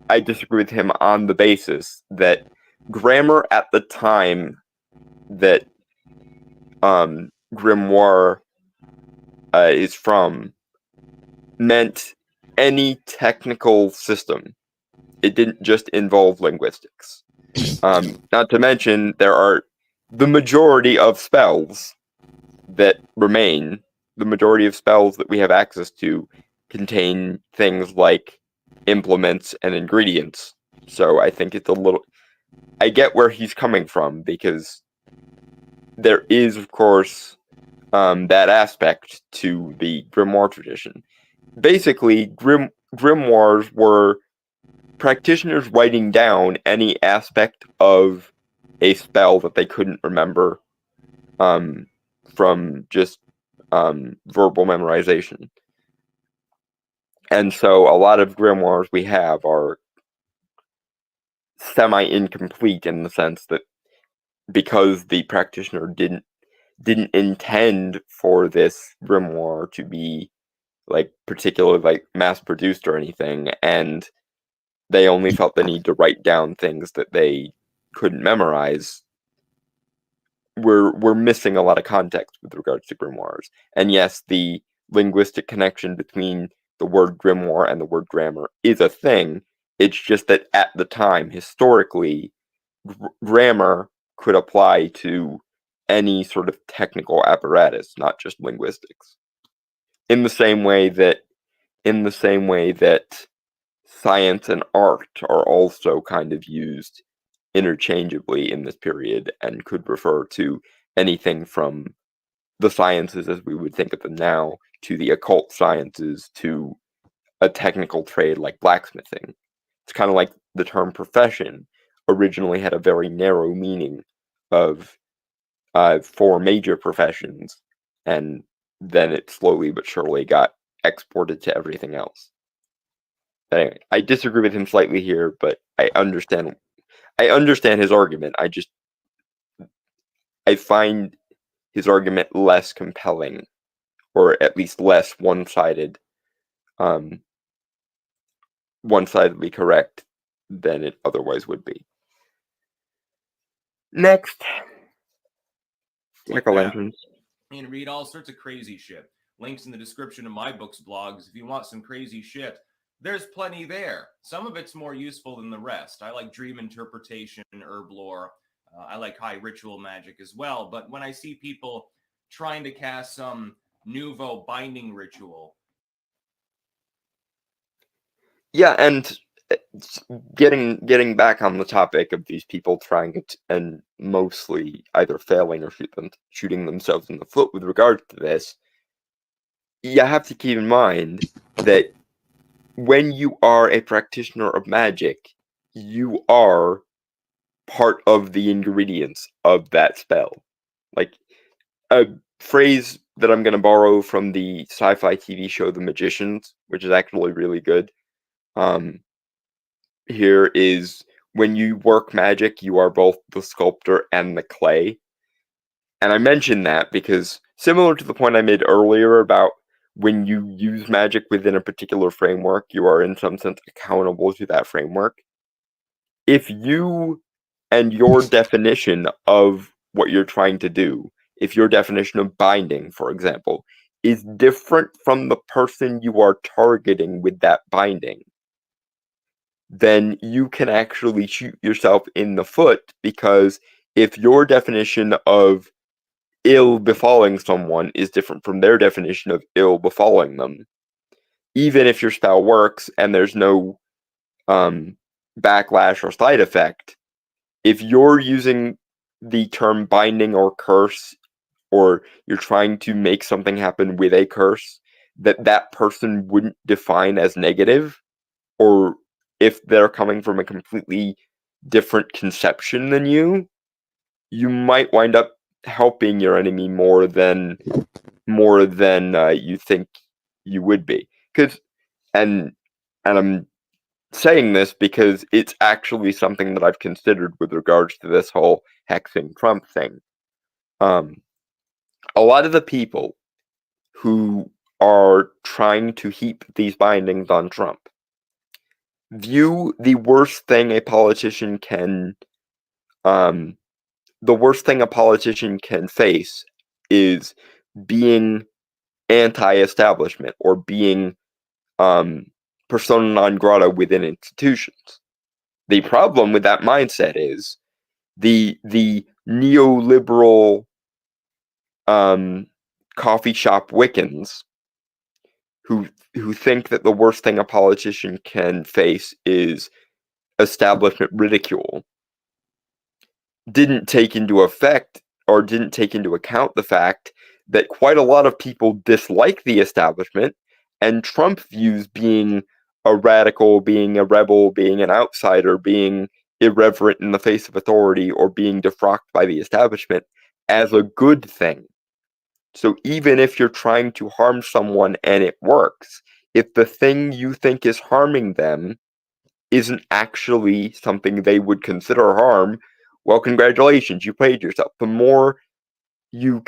I disagree with him on the basis that grammar at the time that Grimoire is from meant any technical system. It didn't just involve linguistics. Not to mention, there are the majority of spells that remain, the majority of spells that we have access to contain things like implements and ingredients. So I think it's a little... I get where he's coming from, because there is, of course, that aspect to the grimoire tradition. Basically, grimoires were practitioners writing down any aspect of a spell that they couldn't remember from just verbal memorization. And so a lot of grimoires we have are semi-incomplete in the sense that because the practitioner didn't intend for this grimoire to be like particularly like mass-produced or anything, and they only felt the need to write down things that they couldn't memorize, we're missing a lot of context with regards to grimoires. And yes, the linguistic connection between the word grimoire and the word grammar is a thing. It's just that at the time, historically, grammar could apply to any sort of technical apparatus, not just linguistics. In the same way that science and art are also kind of used interchangeably in this period and could refer to anything from the sciences as we would think of them now to the occult sciences to a technical trade like blacksmithing. It's kind of like the term profession originally had a very narrow meaning of 4 major professions, and then it slowly but surely got exported to everything else. But anyway, I disagree with him slightly here, but I understand his argument. I find his argument less compelling, or at least less one-sidedly correct than it otherwise would be. Next, Jack-o'-lanterns. And read all sorts of crazy shit. Links in the description of my book's blogs. If you want some crazy shit, there's plenty there. Some of it's more useful than the rest. I like dream interpretation, herb lore. I like high ritual magic as well. But when I see people trying to cast some nouveau binding ritual. Yeah, and getting back on the topic of these people trying it and mostly either failing or shooting themselves in the foot with regard to this, you have to keep in mind that when you are a practitioner of magic, you are part of the ingredients of that spell. Like, a phrase that I'm going to borrow from the sci-fi TV show The Magicians, which is actually really good. Here is, when you work magic, you are both the sculptor and the clay. And I mention that because, similar to the point I made earlier about when you use magic within a particular framework, you are in some sense accountable to that framework. If you and your definition of what you're trying to do, if your definition of binding, for example, is different from the person you are targeting with that binding, then you can actually shoot yourself in the foot, because if your definition of ill befalling someone is different from their definition of ill befalling them, even if your spell works and there's no backlash or side effect, if you're using the term binding or curse, or you're trying to make something happen with a curse that person wouldn't define as negative, or if they're coming from a completely different conception than you might wind up helping your enemy more than you think you would be. And I'm saying this because it's actually something that I've considered with regards to this whole hexing Trump thing. A lot of the people who are trying to heap these bindings on Trump view the worst thing a politician can face is being anti-establishment or being persona non grata within institutions. The problem with that mindset is the neoliberal coffee shop Wiccans who think that the worst thing a politician can face is establishment ridicule didn't take into account the fact that quite a lot of people dislike the establishment, and Trump views being a radical, being a rebel, being an outsider, being irreverent in the face of authority, or being defrocked by the establishment as a good thing. So even if you're trying to harm someone and it works, if the thing you think is harming them isn't actually something they would consider harm, well, congratulations, you played yourself. The more you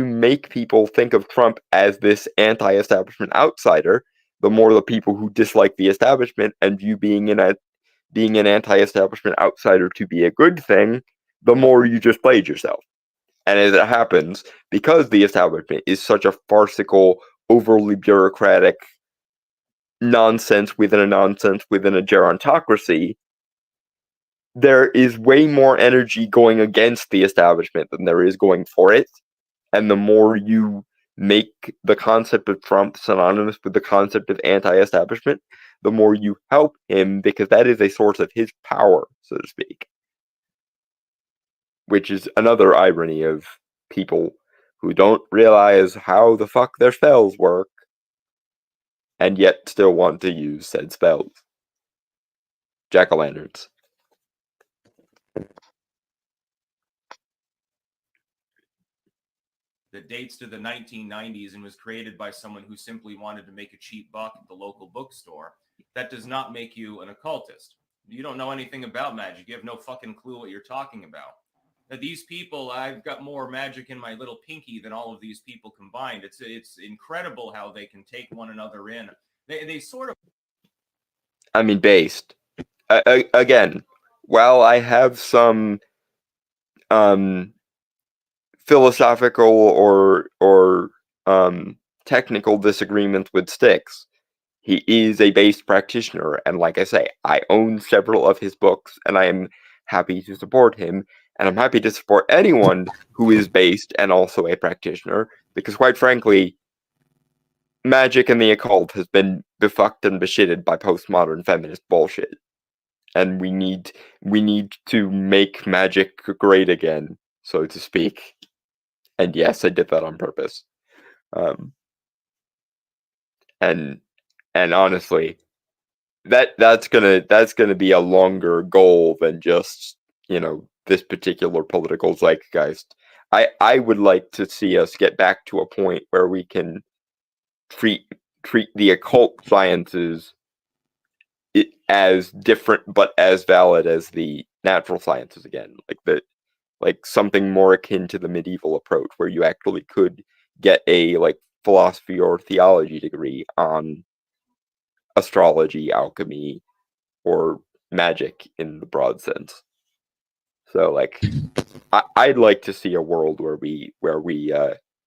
make people think of Trump as this anti-establishment outsider, the more the people who dislike the establishment and view being an anti-establishment outsider to be a good thing, the more you just played yourself. And as it happens, because the establishment is such a farcical, overly bureaucratic nonsense within a gerontocracy, there is way more energy going against the establishment than there is going for it. And the more you make the concept of Trump synonymous with the concept of anti-establishment, the more you help him, because that is a source of his power, so to speak. Which is another irony of people who don't realize how the fuck their spells work, and yet still want to use said spells. Jack-o'-lanterns. That dates to the 1990s and was created by someone who simply wanted to make a cheap buck at the local bookstore. That does not make you an occultist. You don't know anything about magic. You have no fucking clue what you're talking about. These people, I've got more magic in my little pinky than all of these people combined. It's incredible how they can take one another in. They sort of... I mean, based. Again, while I have some philosophical or technical disagreements with Styx, he is a based practitioner, and like I say, I own several of his books, and I am happy to support him, and I'm happy to support anyone who is based and also a practitioner, because quite frankly, magic and the occult has been befucked and beshitted by postmodern feminist bullshit. And we need to make magic great again, so to speak. And yes, I did that on purpose. And honestly, that's gonna be a longer goal than just, this particular political zeitgeist. I would like to see us get back to a point where we can treat the occult sciences as different but as valid as the natural sciences again, like something more akin to the medieval approach, where you actually could get a philosophy or theology degree on astrology, alchemy, or magic in the broad sense. So I'd like to see a world where we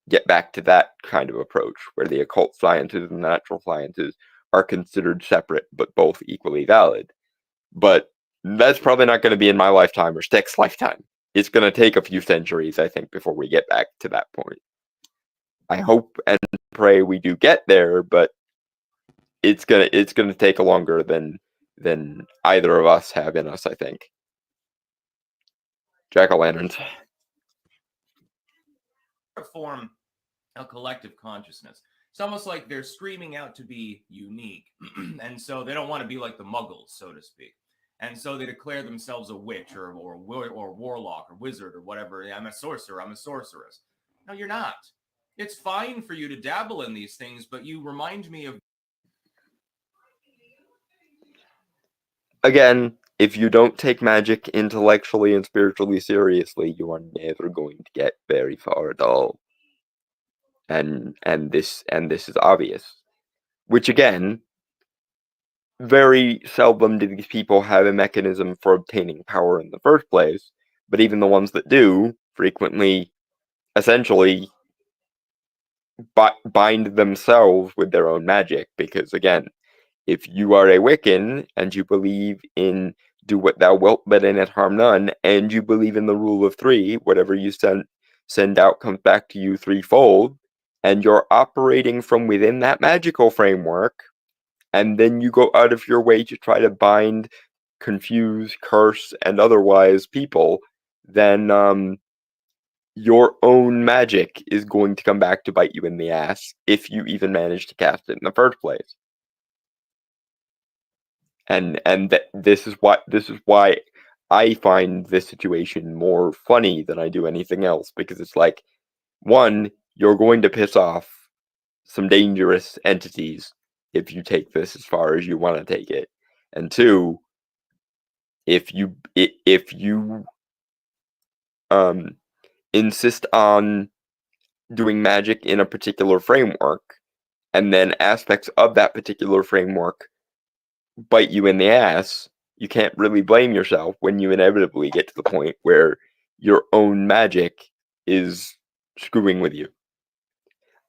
get back to that kind of approach, where the occult sciences and the natural sciences are considered separate but both equally valid. But that's probably not going to be in my lifetime or Stick's lifetime. It's going to take a few centuries, I think, before we get back to that point. I hope and pray we do get there, but it's gonna take longer than either of us have in us, I think. Jack-o'-lanterns. Form a collective consciousness. It's almost like they're screaming out to be unique. And so they don't want to be like the Muggles, so to speak. And so they declare themselves a witch or warlock or wizard or whatever. I'm a sorcerer. I'm a sorceress. No, you're not. It's fine for you to dabble in these things, but you remind me of... Again, if you don't take magic intellectually and spiritually seriously, you are never going to get very far at all. And this is obvious. Which again, very seldom do these people have a mechanism for obtaining power in the first place, but even the ones that do frequently, essentially, bind themselves with their own magic, because, again, if you are a Wiccan and you believe in do what thou wilt, but in it harm none, and you believe in the rule of three, whatever you send out comes back to you threefold, and you're operating from within that magical framework, and then you go out of your way to try to bind, confuse, curse, and otherwise people, then your own magic is going to come back to bite you in the ass if you even manage to cast it in the first place. And this is why I find this situation more funny than I do anything else, because it's like, one, you're going to piss off some dangerous entities if you take this as far as you want to take it, and two, if you insist on doing magic in a particular framework, and then aspects of that particular framework bite you in the ass, you can't really blame yourself when you inevitably get to the point where your own magic is screwing with you.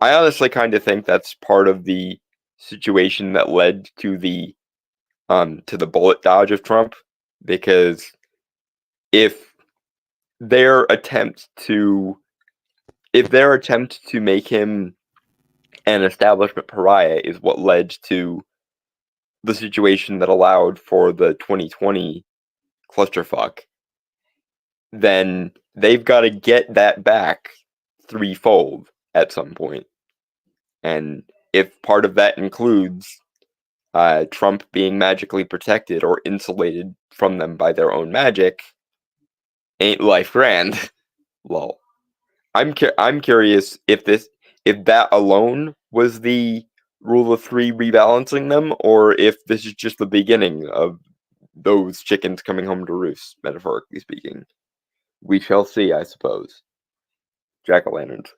I honestly kind of think that's part of the situation that led to the bullet dodge of Trump, because if their attempt to make him an establishment pariah is what led to the situation that allowed for the 2020 clusterfuck, then they've got to get that back threefold at some point. And if part of that includes Trump being magically protected or insulated from them by their own magic, ain't life grand. Lol. I'm curious if that alone was the rule of three rebalancing them, or if this is just the beginning of those chickens coming home to roost, metaphorically speaking. We shall see, I suppose. Jack-o'-lanterns.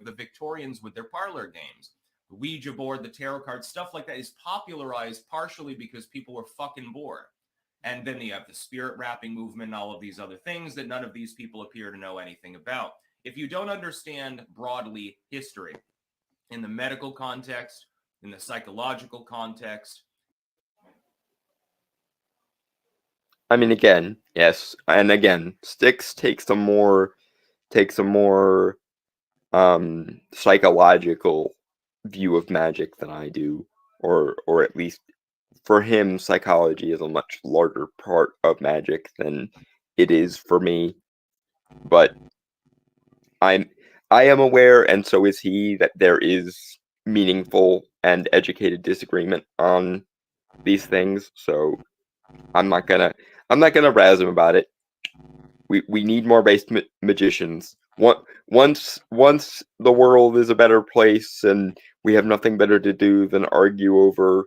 The Victorians with their parlor games, the Ouija board, the tarot cards, stuff like that is popularized partially because people were fucking bored. And then you have the spirit wrapping movement and all of these other things that none of these people appear to know anything about. If you don't understand broadly history in the medical context, in the psychological context. I mean, again, yes, and again, Styx takes a more psychological view of magic than I do, or at least for him, psychology is a much larger part of magic than it is for me. But I am aware, and so is he, that there is meaningful and educated disagreement on these things. So I'm not gonna razz him about it. We need more based magicians. Once the world is a better place and we have nothing better to do than argue over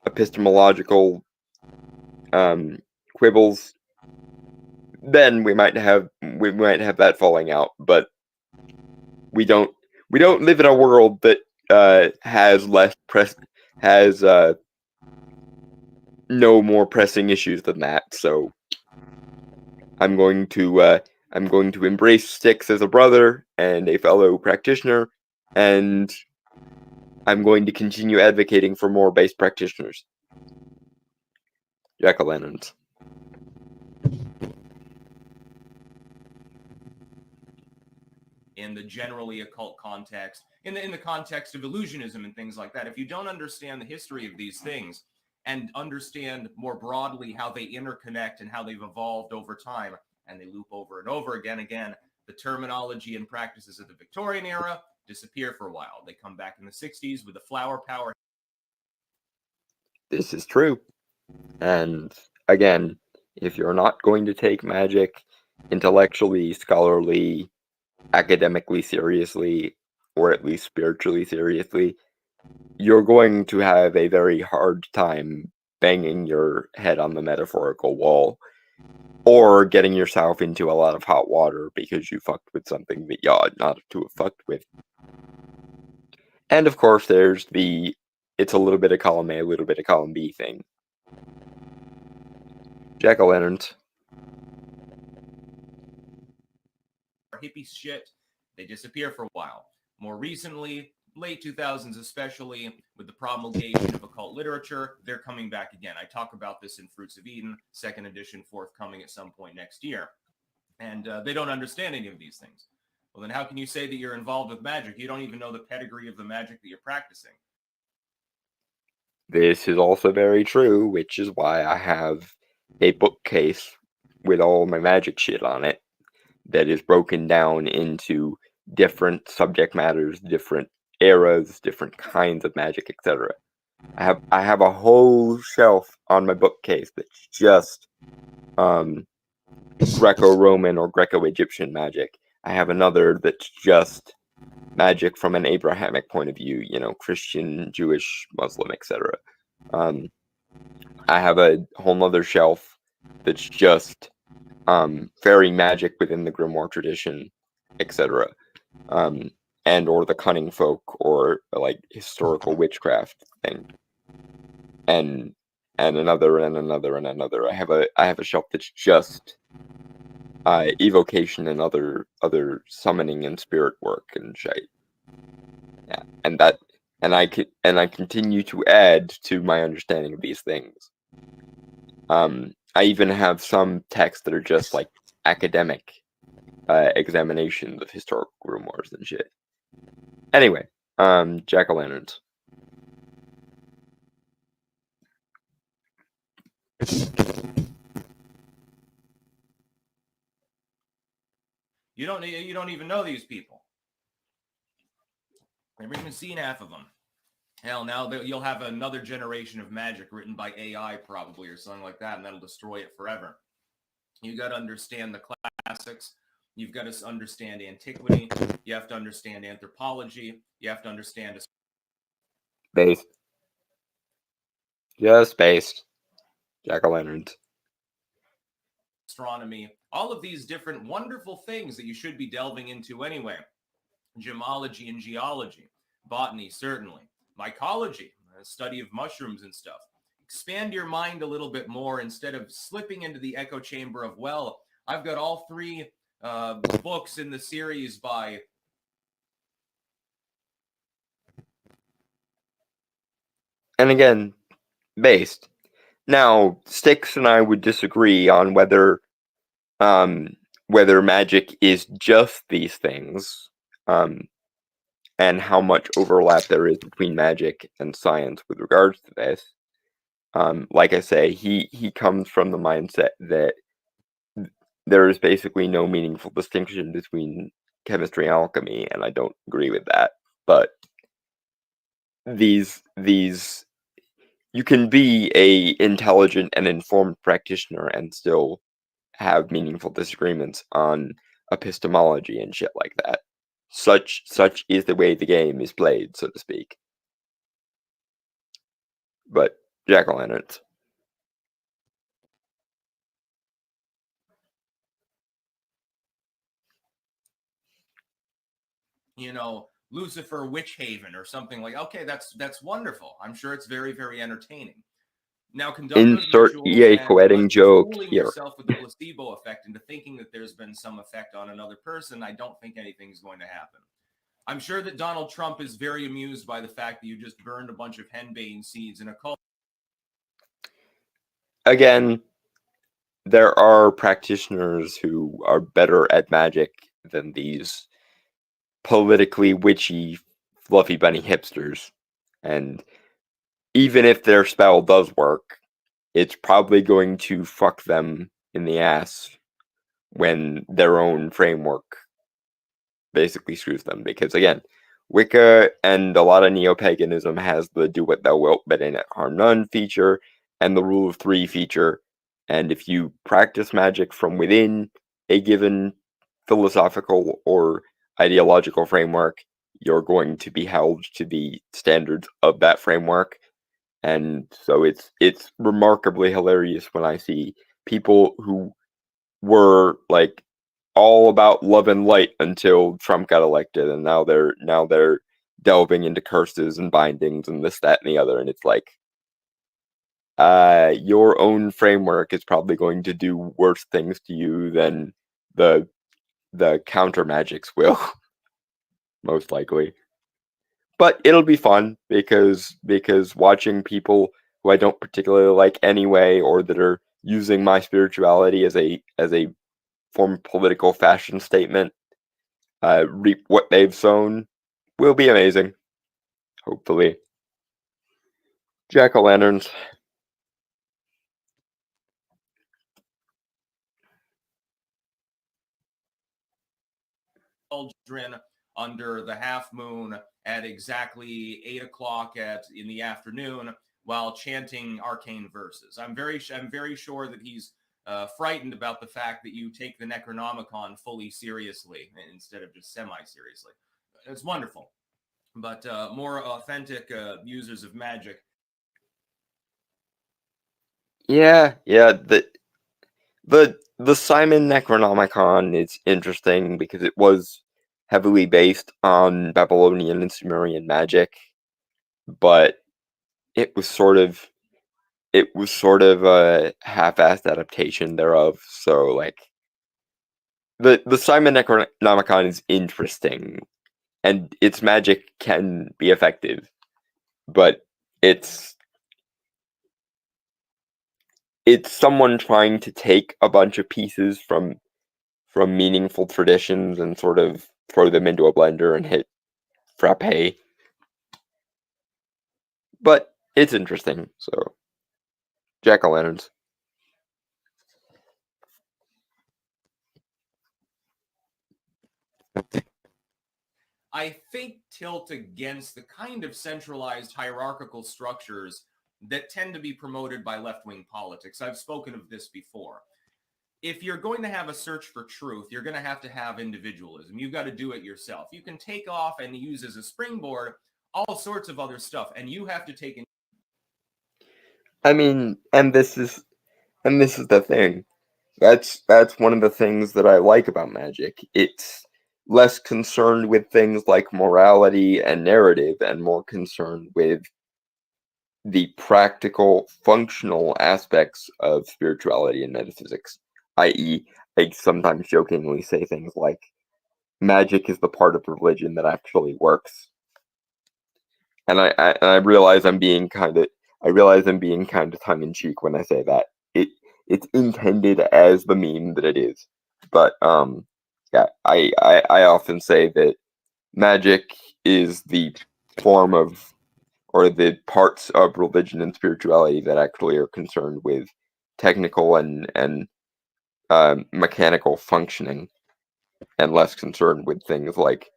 epistemological quibbles, then we might have that falling out. But we don't live in a world that has no more pressing issues than that. So I'm going to embrace Styx as a brother and a fellow practitioner, and I'm going to continue advocating for more base practitioners. Jack-o'-lanterns. In the generally occult context, in the context of illusionism and things like that, if you don't understand the history of these things and understand more broadly how they interconnect and how they've evolved over time, and they loop over and over again, the terminology and practices of the Victorian era disappear for a while. They come back in the 60s with the flower power. This is true. And again, if you're not going to take magic intellectually, scholarly, academically seriously, or at least spiritually seriously, you're going to have a very hard time banging your head on the metaphorical wall. or getting yourself into a lot of hot water because you fucked with something that you ought not to have fucked with. And of course, there's the it's a little bit of column A, a little bit of column B thing. Jack-o'-lanterns. Hippie shit, they disappear for a while. More recently, late 2000s especially, with the promulgation of occult literature, they're coming back again. I talk about this in Fruits of Eden, second edition, forthcoming at some point next year. And they don't understand any of these things. Well, then how can you say that you're involved with magic? You don't even know the pedigree of the magic that you're practicing. This is also very true, which is why I have a bookcase with all my magic shit on it that is broken down into different subject matters, different eras, different kinds of magic, etc. I have a whole shelf on my bookcase that's just Greco-Roman or Greco-Egyptian magic. I have another that's just magic from an Abrahamic point of view, Christian, Jewish, Muslim, etc. I have a whole other shelf that's just fairy magic within the grimoire tradition, etc. And or the cunning folk or like historical witchcraft thing. And another and another and another. I have a shelf that's just evocation and other summoning and spirit work and shit. Yeah, and I continue to add to my understanding of these things. I even have some texts that are just like academic examinations of historical grimoires and shit. Anyway, jack-o'-lanterns. You don't even know these people. Never even seen half of them. Hell, now you'll have another generation of magic written by AI probably or something like that, and that'll destroy it forever. You got to understand the classics. You've got to understand antiquity. You have to understand anthropology. You have to understand Based. Just based. Jack-o'-lanterns. astronomy. All of these different wonderful things that you should be delving into anyway. Gemology and geology. Botany, certainly. Mycology, a study of mushrooms and stuff. Expand your mind a little bit more instead of slipping into the echo chamber of, well, I've got all three books in the series by And again, based. Now, Styx and I would disagree on whether magic is just these things, and how much overlap there is between magic and science with regards to this. Like I say, he comes from the mindset that there is basically no meaningful distinction between chemistry and alchemy, and I don't agree with that. But these you can be a intelligent and informed practitioner and still have meaningful disagreements on epistemology and shit like that. Such is the way the game is played, so to speak. But jack-o'-lanterns. Lucifer Witch Haven or something like. Okay, that's wonderful. I'm sure it's very, very entertaining. Now, insert EA poeting joke fooling here. Yourself with the placebo effect into thinking that there's been some effect on another person. I don't think anything's going to happen. I'm sure that Donald Trump is very amused by the fact that you just burned a bunch of henbane seeds in a cult. Again, there are practitioners who are better at magic than these politically witchy, fluffy bunny hipsters. And even if their spell does work, it's probably going to fuck them in the ass when their own framework basically screws them. Because again, Wicca and a lot of neo-paganism has the do what thou wilt but in it harm none feature and the rule of three feature. And if you practice magic from within a given philosophical or ideological framework, you're going to be held to the standards of that framework. And so it's remarkably hilarious when I see people who were like all about love and light until Trump got elected, and now they're delving into curses and bindings and this, that, and the other, and it's like, your own framework is probably going to do worse things to you than the counter magics will, most likely. But it'll be fun because watching people who I don't particularly like anyway, or that are using my spirituality as a form of political fashion statement, reap what they've sown, will be amazing. Hopefully. Jack-o'-lanterns. Children under the half moon at exactly 8 o'clock in the afternoon while chanting arcane verses. I'm very sure that he's frightened about the fact that you take the Necronomicon fully seriously instead of just semi-seriously. It's wonderful, but more authentic users of magic. Yeah. The Simon Necronomicon is interesting because it was heavily based on Babylonian and Sumerian magic, but it was sort of a half-assed adaptation thereof. So like the Simon Necronomicon is interesting, and its magic can be effective, but it's someone trying to take a bunch of pieces from meaningful traditions and sort of throw them into a blender and hit frappe. But it's interesting, so jack-o'-lanterns. I think tilt against the kind of centralized hierarchical structures that tend to be promoted by left-wing politics. I've spoken of this before. If you're going to have a search for truth, you're going to have individualism. You've got to do it yourself. You can take off and use as a springboard all sorts of other stuff, and you have to take in. I mean, and this is the thing. That's one of the things that I like about magic. It's less concerned with things like morality and narrative, and more concerned with the practical, functional aspects of spirituality and metaphysics. I.e., I sometimes jokingly say things like, magic is the part of religion that actually works. And I realize I'm being kind of tongue in cheek when I say that. It's intended as the meme that it is. But yeah, I often say that magic is the form of, or the parts of religion and spirituality that actually are concerned with technical and mechanical functioning, and less concerned with things like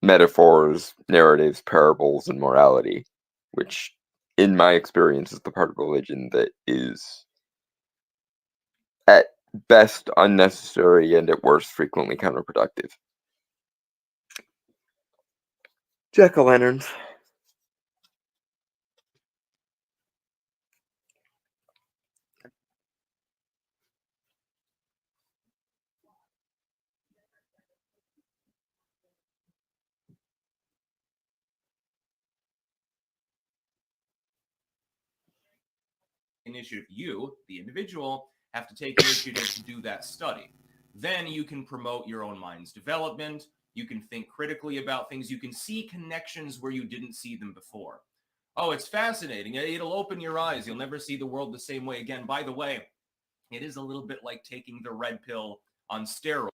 metaphors, narratives, parables, and morality, which, in my experience, is the part of religion that is at best unnecessary and at worst frequently counterproductive. Jack-o'-lanterns. Initiative. You, the individual, have to take initiative to do that study. Then you can promote your own mind's development. You can think critically about things. You can see connections where you didn't see them before. Oh, it's fascinating. It'll open your eyes. You'll never see the world the same way again. By the way, it is a little bit like taking the red pill on steroids.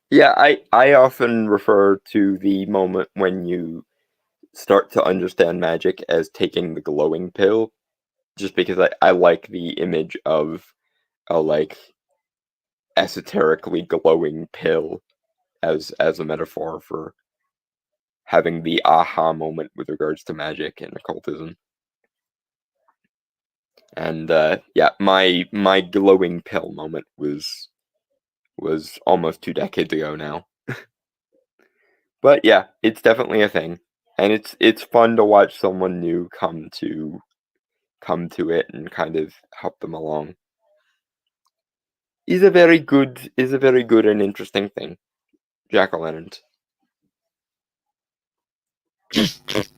Yeah, I often refer to the moment when you start to understand magic as taking the glowing pill, just because I like the image of a like esoterically glowing pill as a metaphor for having the aha moment with regards to magic and occultism. And yeah, my glowing pill moment was almost 2 decades ago now. But yeah, it's definitely a thing, and it's fun to watch someone new come to it and kind of help them along. is a very good and interesting thing. Jack-o'-lanterns. Steroids.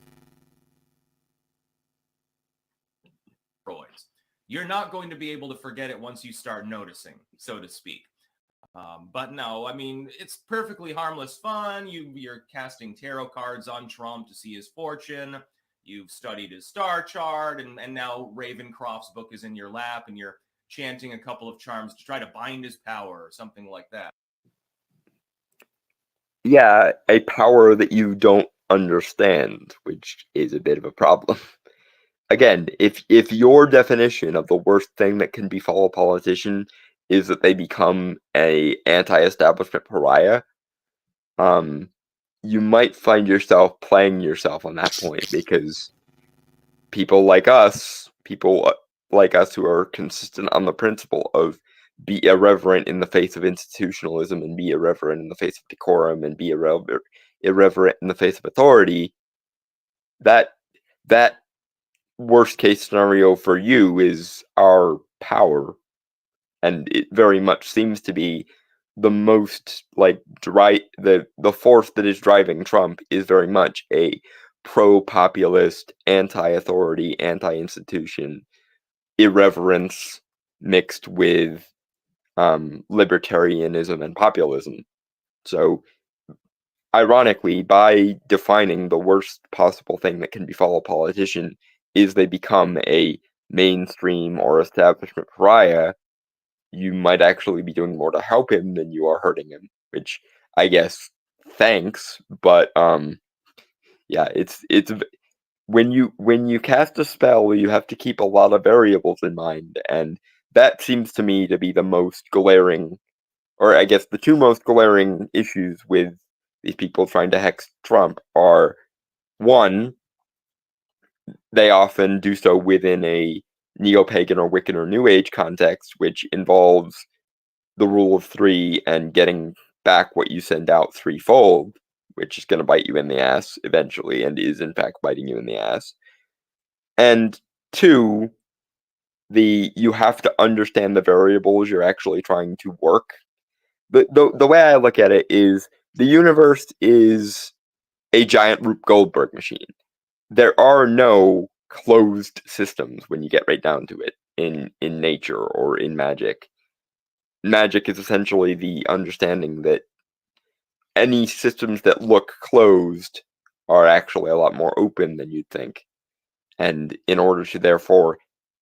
You're not going to be able to forget it once you start noticing, so to speak. But no, I mean, it's perfectly harmless fun. You're casting tarot cards on Trump to see his fortune. You've studied his star chart, and now Ravencroft's book is in your lap, and you're chanting a couple of charms to try to bind his power or something like that. Yeah, a power that you don't understand, which is a bit of a problem. Again, if your definition of the worst thing that can befall a politician is that they become a anti-establishment pariah, you might find yourself playing yourself on that point, because people like us who are consistent on the principle of be irreverent in the face of institutionalism and be irreverent in the face of decorum and be irreverent in the face of authority, that worst case scenario for you is our power, and it very much seems to be the most the force that is driving Trump is very much a pro-populist, anti-authority, anti-institution irreverence mixed with libertarianism and populism. So ironically, by defining the worst possible thing that can befall a politician is they become a mainstream or establishment pariah, you might actually be doing more to help him than you are hurting him, which I guess thanks, but yeah, it's when you cast a spell, you have to keep a lot of variables in mind, and that seems to me to be the most glaring, or I guess the two most glaring issues with these people trying to hex Trump are, one, they often do so within a neo-pagan or Wiccan or New Age context, which involves the rule of three and getting back what you send out threefold, which is going to bite you in the ass eventually, and is in fact biting you in the ass. And two, you have to understand the variables you're actually trying to work. The way I look at it is the universe is a giant Rube Goldberg machine. There are no closed systems when you get right down to it in nature or in magic. Magic is essentially the understanding that any systems that look closed are actually a lot more open than you'd think. And in order to therefore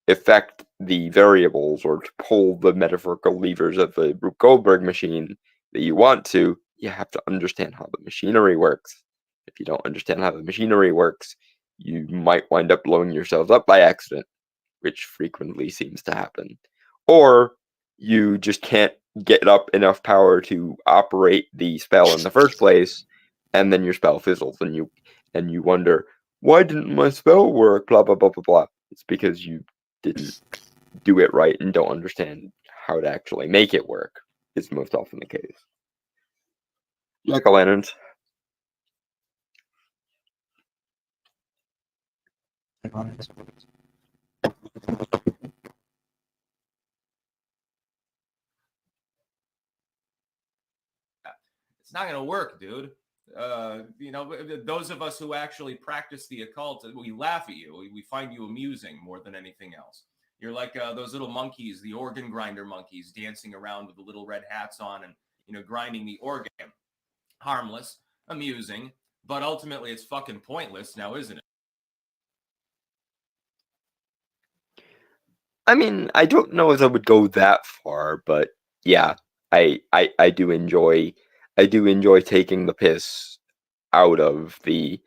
affect the variables or to pull the metaphorical levers of the Rube Goldberg machine that you want to, you have to understand how the machinery works. If you don't understand how the machinery works, you might wind up blowing yourselves up by accident, which frequently seems to happen. Or you just can't get up enough power to operate the spell in the first place, and then your spell fizzles, and you wonder, why didn't my spell work? Blah blah blah blah blah. It's because you didn't do it right and don't understand how to actually make it work. Is most often the case. Jack-o'-lanterns. It's not going to work, dude. Those of us who actually practice the occult, we laugh at you. We find you amusing more than anything else. You're like those little monkeys, the organ grinder monkeys, dancing around with the little red hats on and, grinding the organ. Harmless, amusing, but ultimately it's fucking pointless now, isn't it? I mean, I don't know if I would go that far, but yeah, I do enjoy taking the piss out of the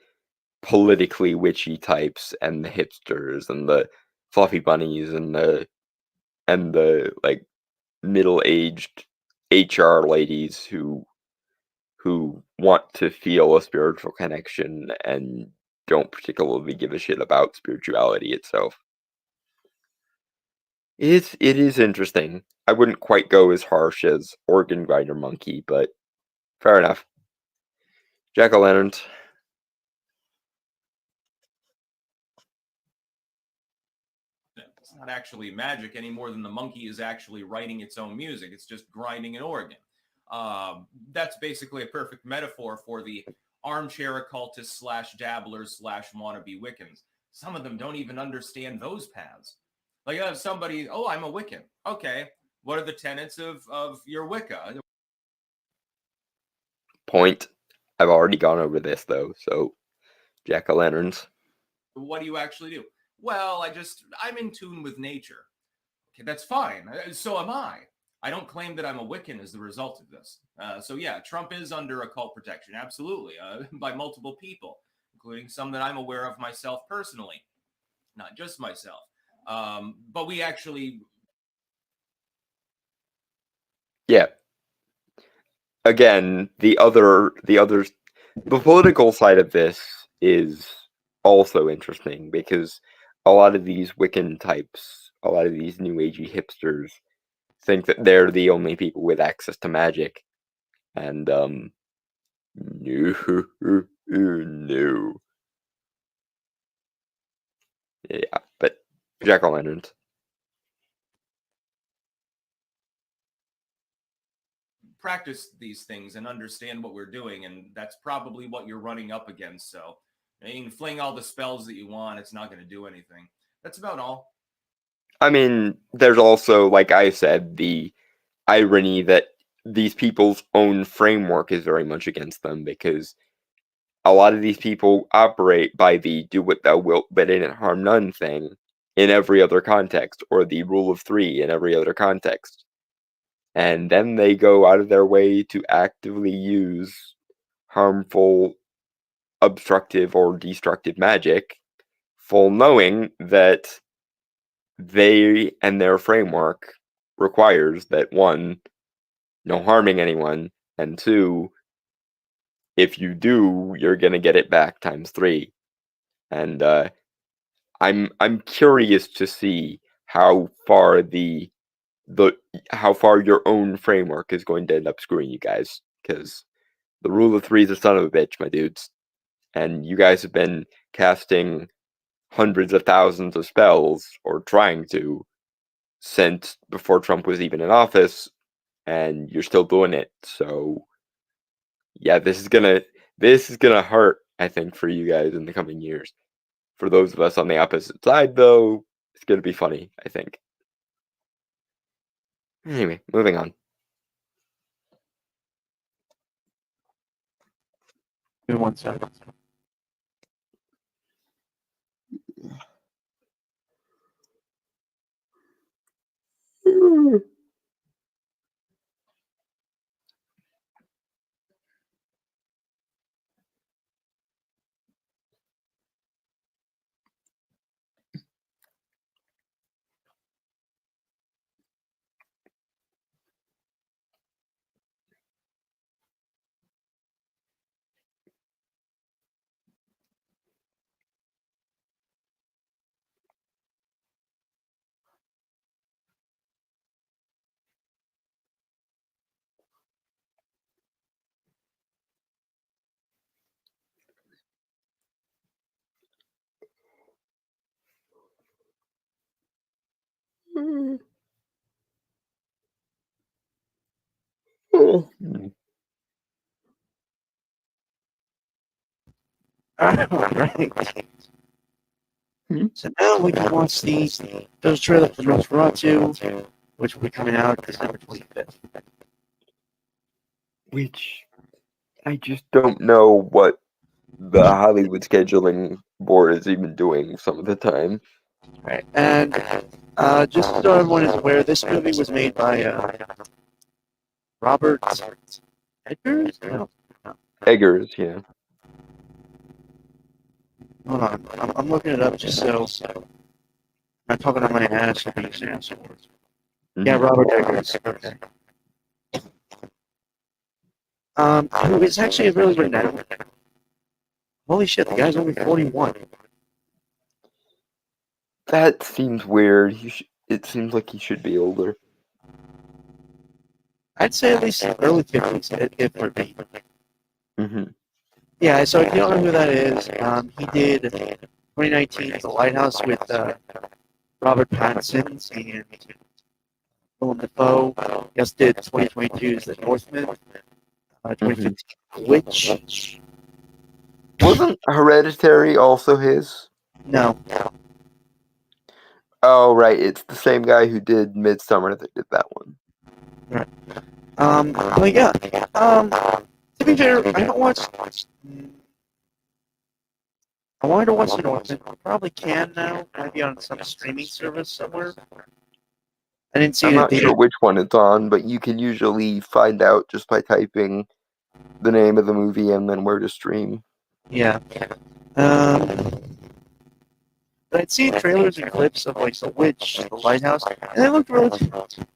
politically witchy types and the hipsters and the fluffy bunnies and the like middle-aged HR ladies who want to feel a spiritual connection and don't particularly give a shit about spirituality itself. It is interesting. I wouldn't quite go as harsh as Organ Grinder Monkey, but fair enough. Jack-o'-lanterns. It's not actually magic any more than the monkey is actually writing its own music. It's just grinding an organ. That's basically a perfect metaphor for the armchair occultists / dabblers / wannabe Wiccans. Some of them don't even understand those paths. Like somebody, oh, I'm a Wiccan. Okay, what are the tenets of your Wicca? Point. I've already gone over this though, so jack-o'-lanterns. What do you actually do? Well, I'm in tune with nature. Okay, that's fine. So am I. I don't claim that I'm a Wiccan as the result of this. So yeah, Trump is under occult protection, absolutely, by multiple people, including some that I'm aware of myself personally, not just myself. But we actually... Yeah. Again, the political side of this is also interesting because a lot of these Wiccan types, a lot of these new agey hipsters think that they're the only people with access to magic. And no. Yeah, but jack-o'-lanterns. practice these things and understand what we're doing, and that's probably what you're running up against. So you can fling all the spells that you want, it's not going to do anything. That's about all. I mean, there's also, like I said, the irony that these people's own framework is very much against them, because a lot of these people operate by the do what thou wilt but in it harm none thing in every other context, or the rule of three in every other context. And then they go out of their way to actively use harmful, obstructive, or destructive magic, full knowing that they and their framework requires that, one, no harming anyone, and two, if you do, you're gonna get it back times 3. And I'm curious to see how far how far your own framework is going to end up screwing you guys, because the rule of 3 is a son of a bitch, my dudes. And you guys have been casting hundreds of thousands of spells, or trying to, since before Trump was even in office, and you're still doing it. So yeah, this is gonna hurt, I think, for you guys in the coming years. For those of us on the opposite side, though, it's gonna be funny, I think. Anyway, moving on. Give me 1 second. Alright. So now we can watch those trailers for Nosferatu, which will be coming out December 25th. Which I just don't know what the Hollywood scheduling board is even doing some of the time. Right. And just so everyone is aware, this movie was made by Robert Eggers? No. Eggers, yeah. Hold on. I'm looking it up just so I'm talking on my ass. Yeah, Robert Eggers. Okay. It's actually a really good name. Holy shit, the guy's only 41. That seems weird. It seems like he should be older. I'd say at least early 50s, if we're me. Mm-hmm. Yeah, so if you don't know who that is, he did 2019 The Lighthouse with Robert Pattinson and Willem Dafoe. He also did 2022's The Northman, 2015 Witch. Wasn't Hereditary also his? No, Oh, right. It's the same guy who did Midsummer that did that one. but yeah. To be fair, I haven't watched. I wanted to watch The Northman. I probably can now. Maybe on some streaming service somewhere. I didn't see I'm it in not theater. sure which one it's on, but you can usually find out just by typing the name of the movie and then where to stream. Yeah. But I'd seen trailers and clips of like The Witch, The Lighthouse, and they looked really.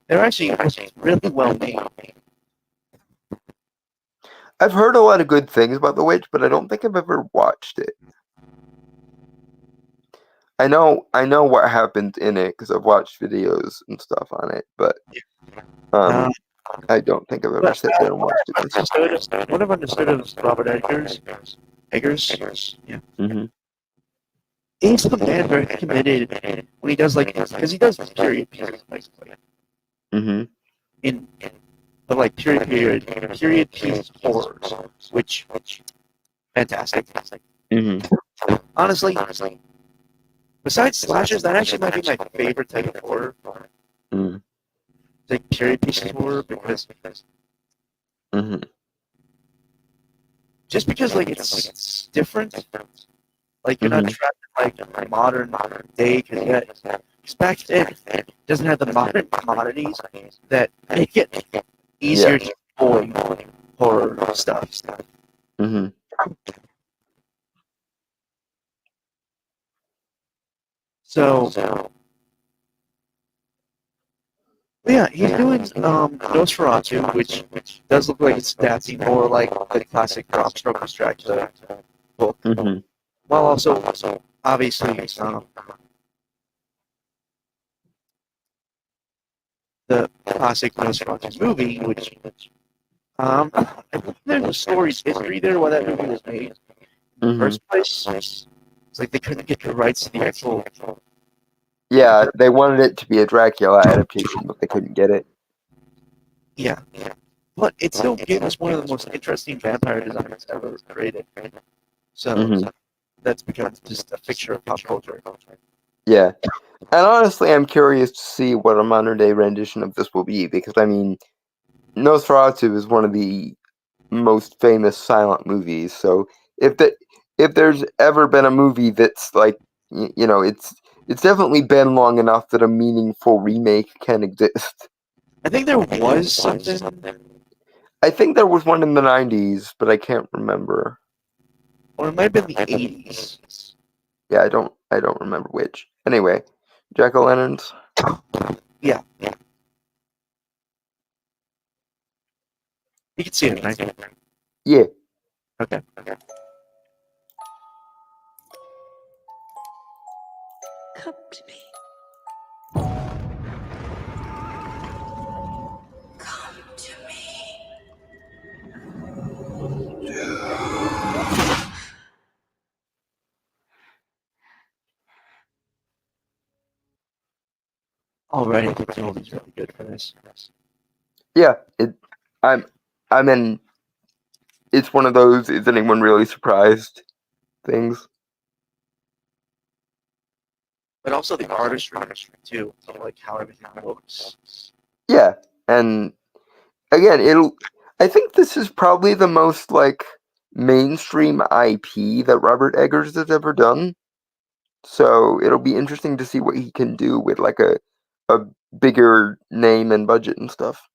They're actually really well made. I've heard a lot of good things about The Witch, but I don't think I've ever watched it. I know what happens in it because I've watched videos and stuff on it, but I don't think I've ever sat there and watched it. What I've understood of Robert Eggers, yeah. Mm-hmm. He's a man very committed when he does like because he does period pieces basically Mm-hmm. but like period piece horrors, which fantastic. Mm-hmm. Honestly, besides slashers, that actually might be my favorite type of horror. Mm. Like period pieces horror because Mm-hmm. just because like it's different. Like you're not trapped in like modern day because back then it doesn't have the modern commodities that make it easier to avoid horror stuff. Mm-hmm. So yeah, he's doing Nosferatu, which does look like it's adapting more like the classic Bram Stoker's Dracula book, Mm-hmm. while also obviously the classic Nosferatu movie, which I think there's a story's history there why that movie was made in the first place. It's like they couldn't get the rights to the actual. Yeah, they wanted it to be a Dracula adaptation, but they couldn't get it. Yeah. But it still gave us one of the most interesting vampire designs ever created. So that's become just a fixture of pop culture. Yeah. And honestly, I'm curious to see what a modern day rendition of this will be, because, I mean, Nosferatu is one of the most famous silent movies, so if there's ever been a movie that's like, you know, it's definitely been long enough that a meaningful remake can exist. I think there was something, I think there was one in the 90s, but I can't remember. or it might have been the 80s. Yeah, I don't remember which. Anyway, Jack-o'-lanterns. Yeah. You can see it, right? Yeah. Okay. Come to me. Come to me. Alright, I think Joel's really good for this. Yeah, I mean, it's one of those, is anyone really surprised things. But also the artistry too, of like how everything looks. Yeah, and again, I think this is probably the most like mainstream IP that Robert Eggers has ever done. So it'll be interesting to see what he can do with like a bigger name and budget and stuff.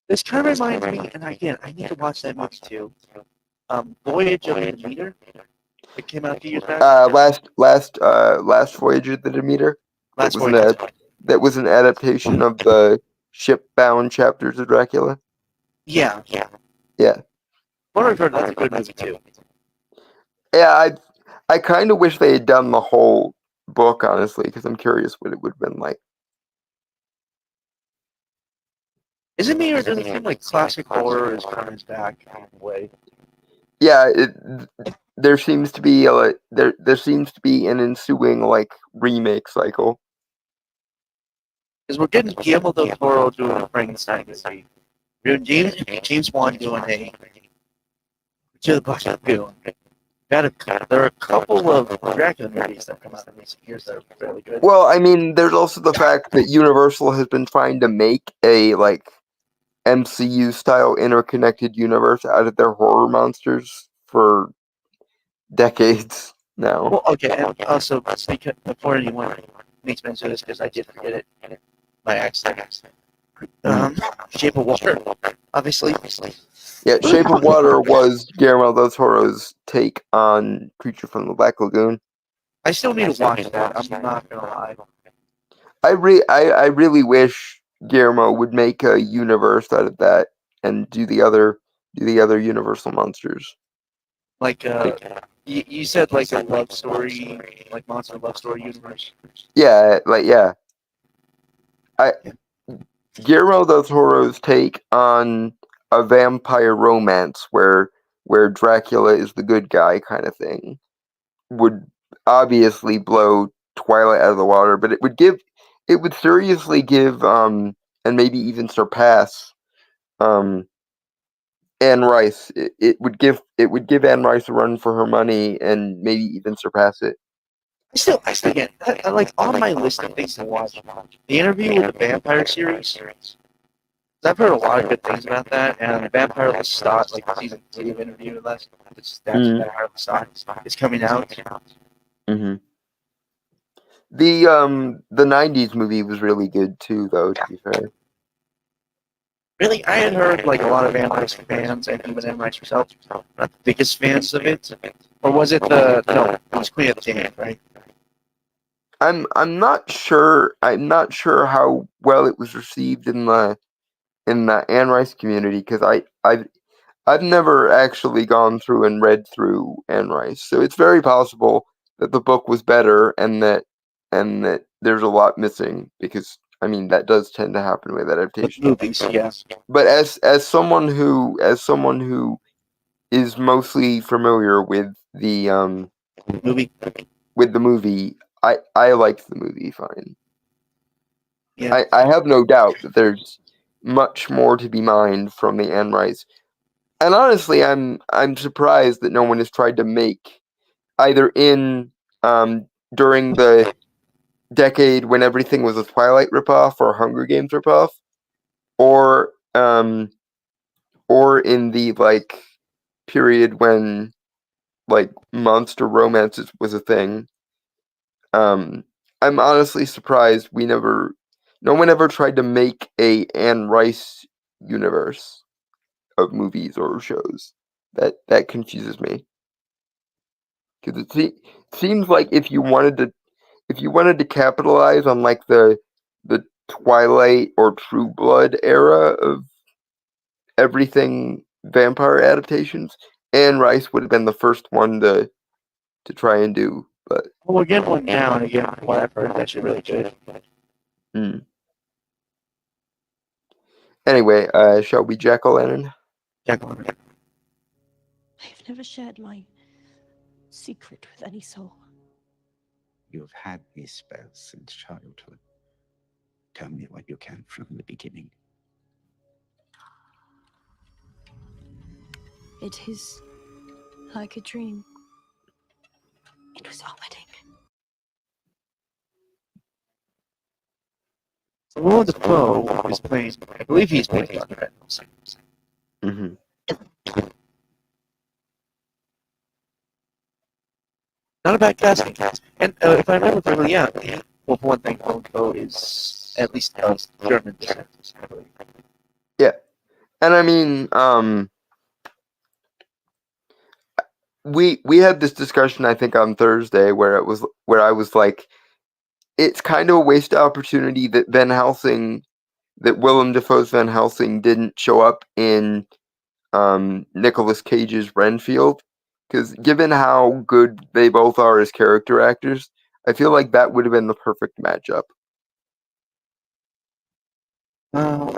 This kind of reminds me, and again, I need to watch that movie too. Voyage of the Demeter. It came out a few years back. Last Voyage of the Demeter. Last that was Voyage. that was an adaptation of the shipbound chapters of Dracula. Yeah. Yeah. What I've heard, that's a good movie too. Yeah, I kind of wish they had done the whole book, honestly, because I'm curious what it would have been like. Is it me, or does it seem like classic horror is coming back in a way? Yeah, there seems to be there seems to be an ensuing like remake cycle. Because we're getting Guillermo del Toro doing a Frankenstein movie. We're doing James Wan doing a to the Black Lagoon. There are a couple of Dracula movies that come out in recent years that are fairly good. Well, I mean, there's also the fact that Universal has been trying to make a MCU style interconnected universe out of their horror monsters for decades now. Well, okay, and also before anyone makes mention of this, because I did forget it by accident. Shape of Water, obviously. Yeah, Shape of Water was Guillermo del Toro's take on Creature from the Black Lagoon. I still need to watch that. I'm not gonna lie. I really wish Guillermo would make a universe out of that and do the other Universal monsters. Like, you said like a love story, like monster love story universe. Yeah, Guillermo del Toro's take on a vampire romance where Dracula is the good guy kind of thing would obviously blow Twilight out of the water, but it would seriously give and maybe even surpass Anne Rice. It would give Anne Rice a run for her money and maybe even surpass it. I still get like on my list of things to watch. The Interview with the Vampire series. I've heard a lot of good things about that, and Vampire Lestat, like season 3 of Interview with Vampire Lestat, is coming out. Mm-hmm. The 90s movie was really good too, though, to be fair. Really, I had heard like a lot of Anne Rice fans, and even Anne Rice herself, not the biggest fans of it. Or was it no? It was Queen of the Damned, right? I'm not sure. I'm not sure how well it was received in the Anne Rice community because I've never actually gone through and read through Anne Rice, so it's very possible that the book was better and that there's a lot missing because I mean that does tend to happen with adaptations. Movies, yes. But as someone who is mostly familiar with the movie. I liked the movie fine. Yeah. I have no doubt that there's much more to be mined from the Anne Rice. And honestly, I'm surprised that no one has tried to make either in during the decade when everything was a Twilight ripoff or a Hunger Games ripoff, or in the period when monster romances was a thing. I'm honestly surprised no one ever tried to make a Anne Rice universe of movies or shows. That confuses me. Because it seems like if you wanted to capitalize on the Twilight or True Blood era of everything vampire adaptations, Anne Rice would have been the first one to try and do. But we're getting one now, and again, what I've heard is actually really good. Anyway, shall we jack-o'-lantern? Jack-o'-lantern. I've never shared my secret with any soul. You've had these spells since childhood. Tell me what you can from the beginning. It is like a dream. It was our wedding. So Willem Dafoe is playing, I believe he's playing Dr. Reynolds. Mm-hmm. Not a bad casting. And if I remember correctly, yeah. Well, for one thing, Willem Dafoe is at least German descent, I believe. Yeah. And I mean, we had this discussion I think on Thursday where I was like, it's kind of a wasted opportunity that Willem Dafoe's Van Helsing didn't show up in Nicolas Cage's Renfield, because given how good they both are as character actors, I feel like that would have been the perfect matchup. I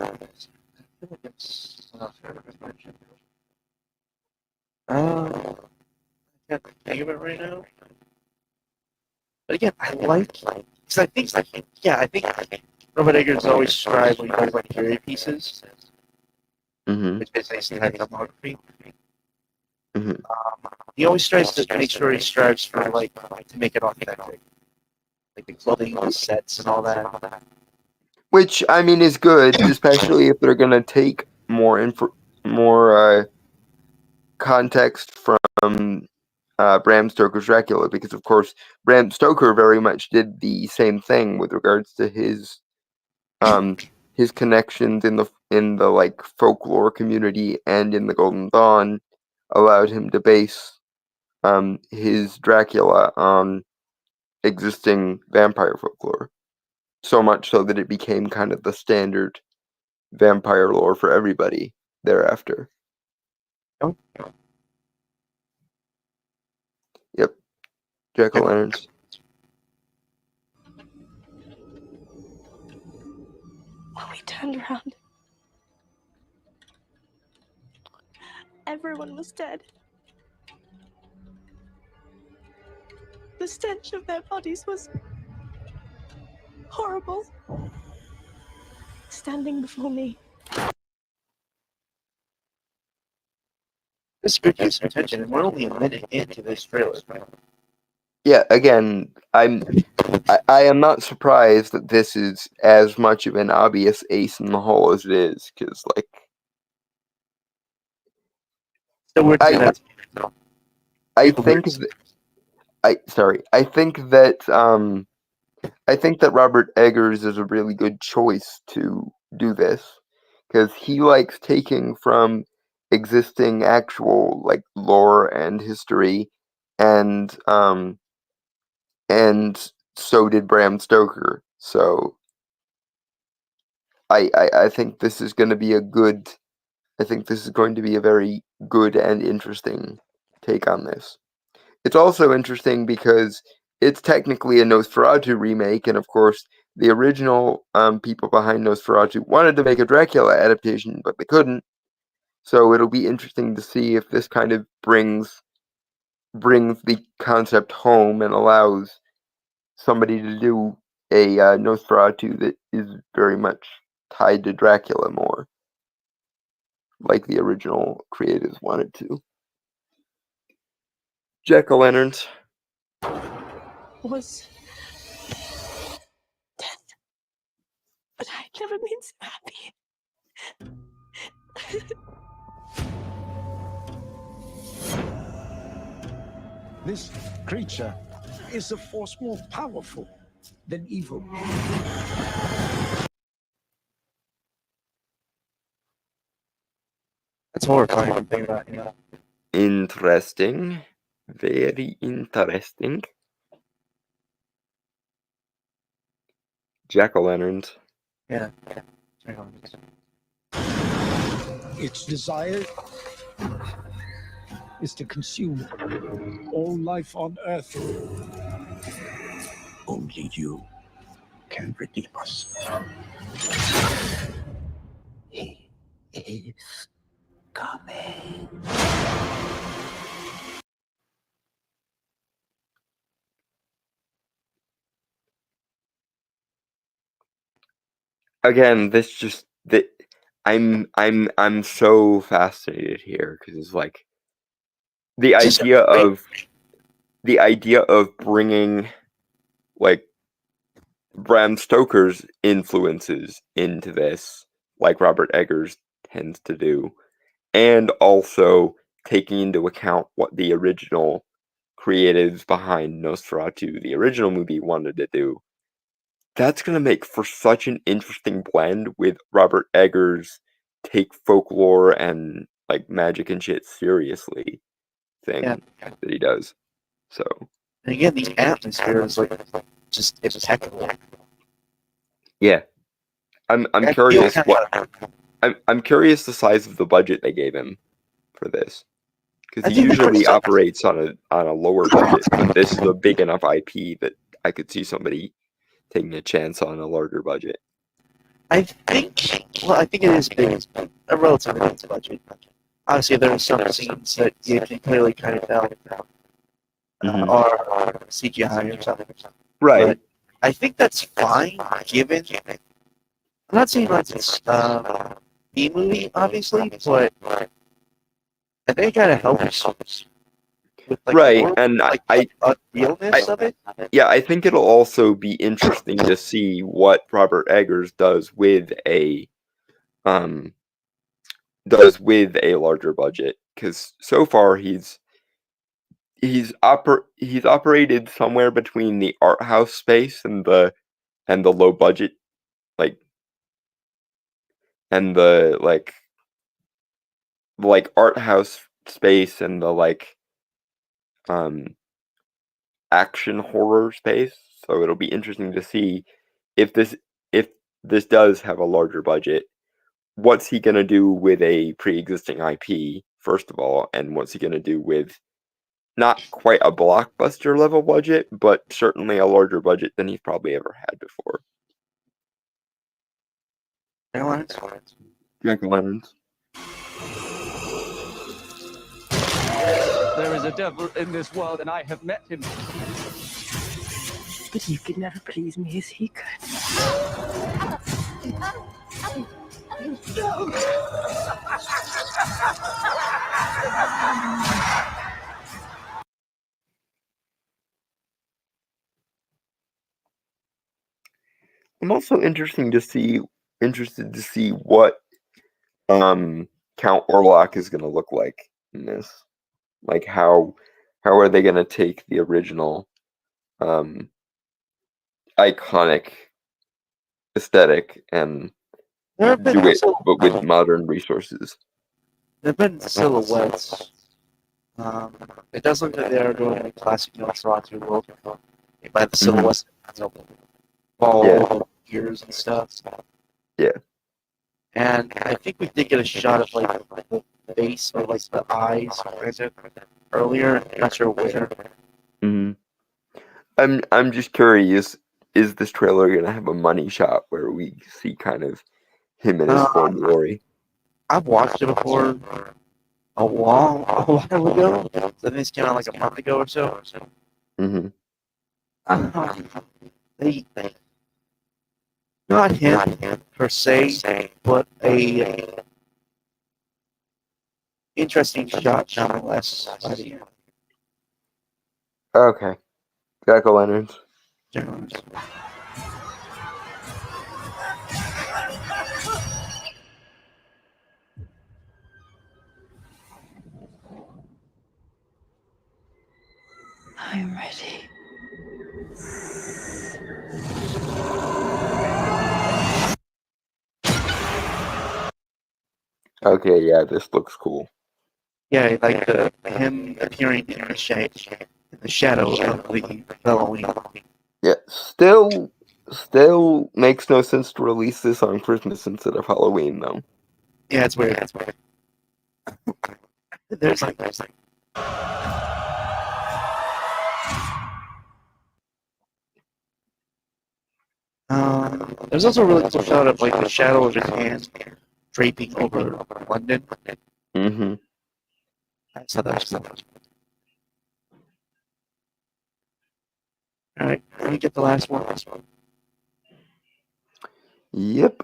can't think of it right now. But again, I like, because I think Robert Eggers always strives when he does like period pieces, Mm-hmm. which is basically heavy filmography. Mhm. He always tries to make sure he strives for like to make it authentic, like the clothing, the sets, and all that. Which I mean is good, especially if they're gonna take more context from Bram Stoker's Dracula, because of course Bram Stoker very much did the same thing with regards to his connections in the like folklore community and in the Golden Dawn allowed him to base his Dracula on existing vampire folklore. So much so that it became kind of the standard vampire lore for everybody thereafter. Oh. Yep. Jack-o'-lanterns. When we turned around, everyone was dead. The stench of their bodies was horrible. Standing before me, This good use of attention, and we're only a minute into this trailer. Yeah, again, I am not surprised that this is as much of an obvious ace in the hole as it is, because like So we're I gonna. I think I think that Robert Eggers is a really good choice to do this, because he likes taking from existing actual like lore and history, and so did Bram Stoker. So I think this is going to be I think this is going to be a very good and interesting take on this. It's also interesting because it's technically a Nosferatu remake, and of course, the original people behind Nosferatu wanted to make a Dracula adaptation, but they couldn't. So it'll be interesting to see if this kind of brings the concept home and allows somebody to do a Nosferatu that is very much tied to Dracula more, like the original creators wanted to. Jack-o'-lanterns. was death. But I'd never been so happy. This creature is a force more powerful than evil. That's horrifying. Think about, Interesting. Very interesting. Jack-o'-lanterns. Yeah. Its desire is to consume all life on Earth. Only you can redeem us. He is coming. Again, this just that I'm so fascinated here because it's like the idea of bringing like Bram Stoker's influences into this, like Robert Eggers tends to do, and also taking into account what the original creatives behind Nosferatu, the original movie, wanted to do. That's going to make for such an interesting blend with Robert Eggers take folklore and like magic and shit seriously thing that he does. So And again, the atmosphere is like just impeccable. yeah, I'm curious I'm curious the size of the budget they gave him for this, because he usually operates on a lower budget, but this is a big enough IP that I could see somebody taking a chance on a larger budget. I think it is big, a relatively big budget. Obviously, there are some scenes that you can clearly kind of tell are CGI or something. Right. But I think that's fine, given I'm not saying like it's B movie, obviously, but I think it kind of helps with like Right, the world, and like the realness of it. yeah, I think it'll also be interesting to see what Robert Eggers does with a larger budget, because so far he's operated somewhere between the art house space and the low budget, like, and the art house space and the action horror space. So it'll be interesting to see if this does have a larger budget. What's he gonna do with a pre-existing IP, first of all, and what's he gonna do with not quite a blockbuster level budget, but certainly a larger budget than he's probably ever had before. Jack-o'-lanterns. There is a devil in this world, and I have met him. But you could never please me as he could. I'm also interested to see what Count Orlok is going to look like in this. Like how are they going to take the original iconic aesthetic and There have been do it, but with modern resources? There have been silhouettes. It does look like they are going like classic Nosferatu world by the silhouettes, ball ears and stuff. Yeah. And I think we did get a shot of like the face or like the eyes granted earlier. Not sure where. Mm-hmm. I'm just curious. Is this trailer gonna have a money shot where we see kind of him in his full glory? I've watched it before a while ago. I think this came out like a month ago or so. Mm-hmm. They not him per se, but a interesting shot nonetheless by the end. Okay. Jack-o'-lanterns. I'm ready. Okay, yeah, this looks cool. Yeah, like him appearing in the shadow of the Halloween. Yeah, still makes no sense to release this on Christmas instead of Halloween, though. Yeah, it's weird. There's like there's also a really cool shot of like the shadow of his hand draping over London. Mm-hmm. That's how that's cool. Alright, let me get the last one. Yep.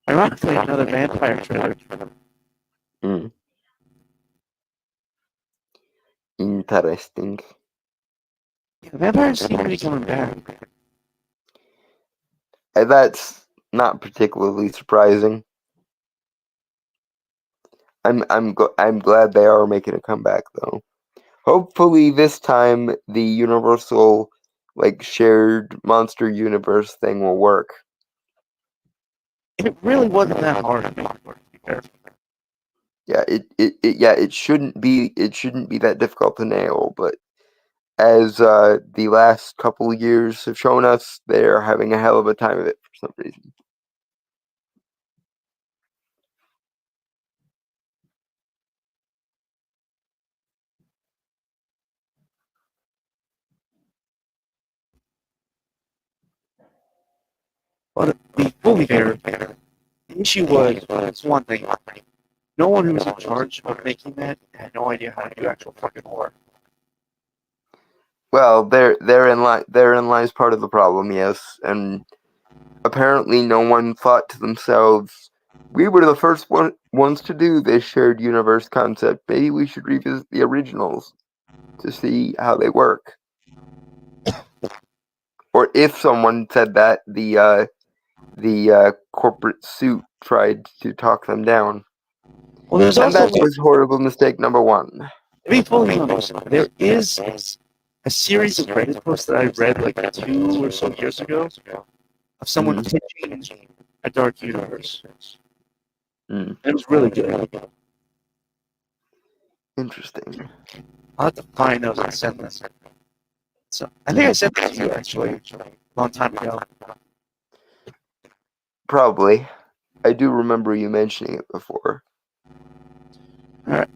Ironically, another vampire trailer. Mm. Interesting. Yeah, vampires seem to be coming back. That's not particularly surprising. I'm glad they are making a comeback, though. Hopefully this time the Universal shared monster universe thing will work. It really wasn't that hard to make work, to be fair. Yeah, it shouldn't be that difficult to nail, but as the last couple of years have shown us, they're having a hell of a time of it for some reason. But the movie fair, the issue was, it's one thing. No one who was in charge of making that had no idea how to do actual fucking horror. Well, therein lies part of the problem, yes, and apparently no one thought to themselves, we were the first ones to do this shared universe concept. Maybe we should revisit the originals to see how they work. Or if someone said that, the corporate suit tried to talk them down. Well, there's And also that was horrible mistake number one. to be fully honest, there is a series of Reddit posts that I read like 2 or so years ago of someone pitching a dark universe. Mm. It was really good. Interesting. I'll have to find those and send them. So I think I sent them to you actually a long time ago. Probably. I do remember you mentioning it before. Alright.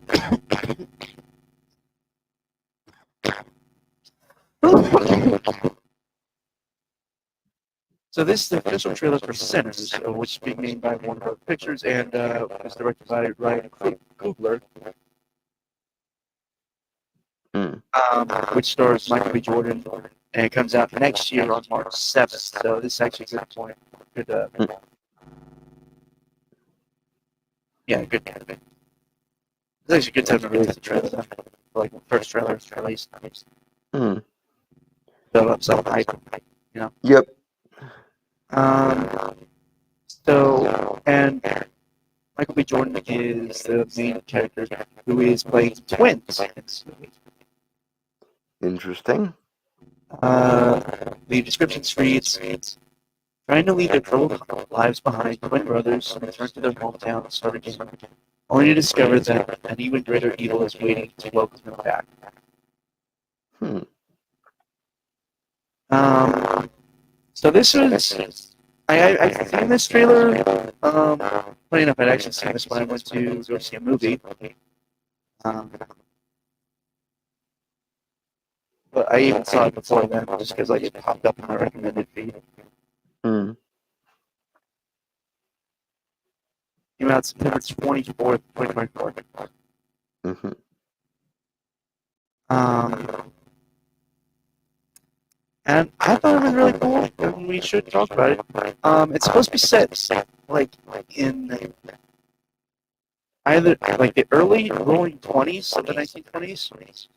So this is the official trailer for Sinners, which is being made by Warner Bros. Pictures and is directed by Ryan Coogler, which stars Michael B. Jordan, and it comes out next year on March 7th. So this is actually a good point. Good, yeah, good. It's actually a good time to release the trailer, though. Like the first trailer is released. Build up some hype, you know. Yep. So, and Michael B. Jordan is the main character who is playing twins in this movie. Interesting. The description reads, trying to leave their troubled lives behind, twin brothers return to their hometown and start again, only to discover that an even greater evil is waiting to welcome them back. So this was, I've seen this trailer, funny enough, I'd actually seen this when I went to go see a movie. But I even saw it before then, just because like it popped up in my recommended feed. Came out September 24th, 2024. And I thought it was really cool, and we should talk about it. It's supposed to be set like in either like the early roaring 20s of the 1920s,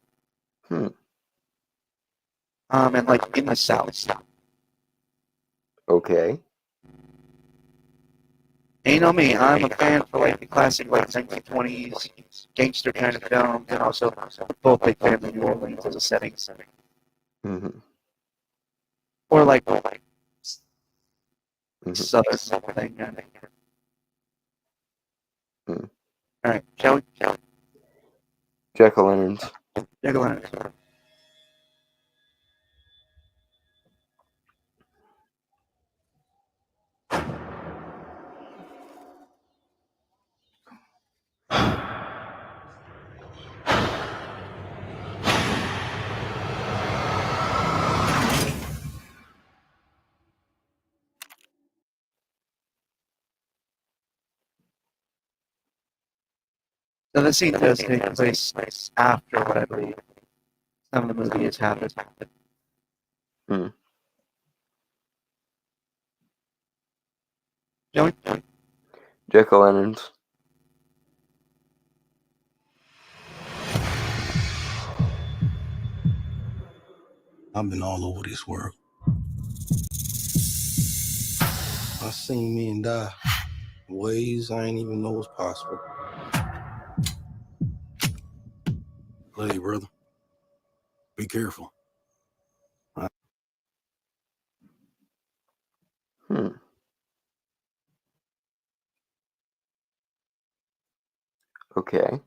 and like in the South. Okay. And you know me, I'm a fan for like the classic like 1920s gangster kind of film, and also both big fan of New Orleans as a setting. Or like Southern thing. Alright, shall we? Jack-o'-lanterns. Jack-o'-lanterns. So the scene does take place after what I believe some of the movie has happened. Shall we? Jack-o'-lanterns. I've been all over this world. I seen men die in ways I ain't even know was possible. Love you, brother. Be careful. Okay.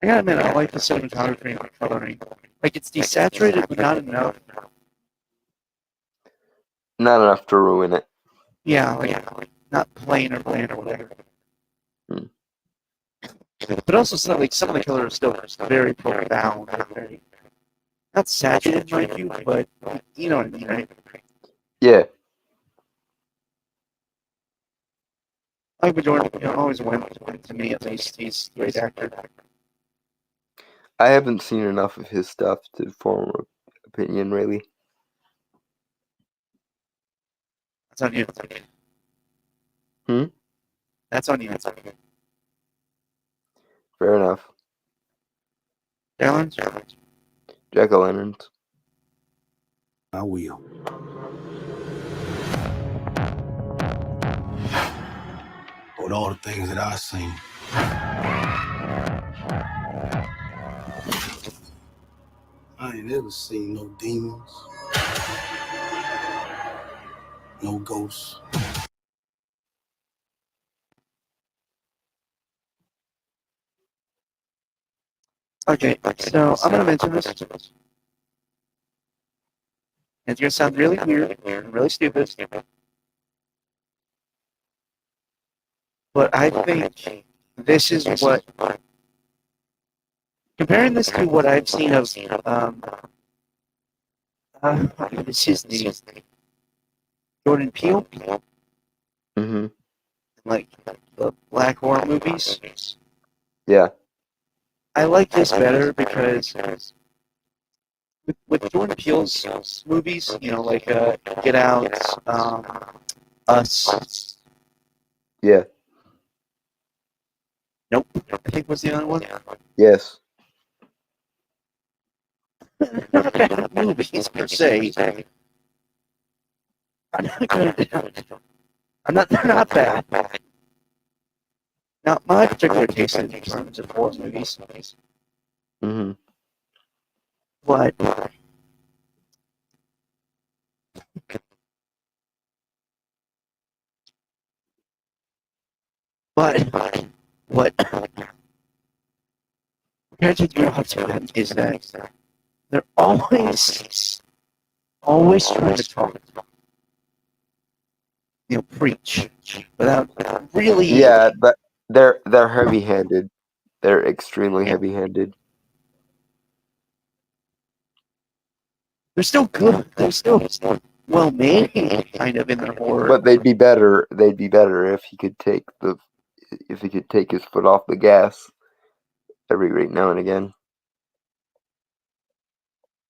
I gotta admit, I like the cinematography and the coloring. Like, it's desaturated, but not enough. Not enough to ruin it. Yeah, like not plain or bland or whatever. But also, some of the color is still very profound. Very, not saturated, mind you, but you know what I mean, right? Yeah. Michael Jordan, always wins, to me at least. He's a great actor. I haven't seen enough of his stuff to form an opinion, really. That's on you. Hmm? That's on you. Fair enough. Challenge? Jack-o'-lanterns. I will. With all the things that I've seen, I ain't ever seen no demons, no ghosts. Okay, so I'm gonna mention this. It's gonna sound really weird and really stupid. But I think this is what, comparing this to what I've seen of, what's his name? Jordan Peele, Mm-hmm. like the Black horror movies. Yeah. I like this better because with Jordan Peele's movies, you know, like Get Out, Us. Yeah. Nope, I think was the other one. Yes. Not bad movies per se. I'm not good. They're not bad. Not my particular taste in terms of horror movies, Mm-hmm. but what compared to Get Out is that they're always trying to talk, you know, preach without really. Yeah, but they're heavy-handed. They're extremely heavy-handed. They're still good. They're still well made, kind of in their horror. But they'd be better if he could take his foot off the gas every right now and again.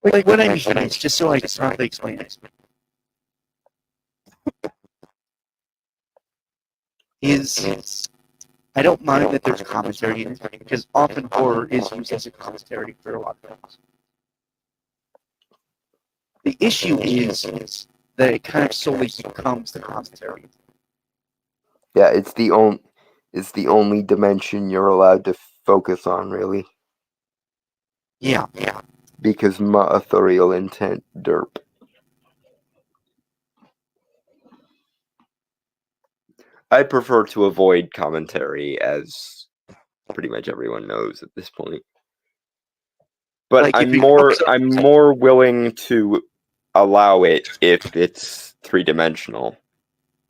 Like what I mean is just so I can properly explain it. Is I don't mind that there's commentary in it because often horror is used as a commentary for a lot of things. The issue is that it kind of solely becomes the commentary. Yeah, it's the only dimension you're allowed to focus on, really. Yeah. Because authorial intent, derp. I prefer to avoid commentary, as pretty much everyone knows at this point. But Like, I'm more willing to allow it if it's three-dimensional.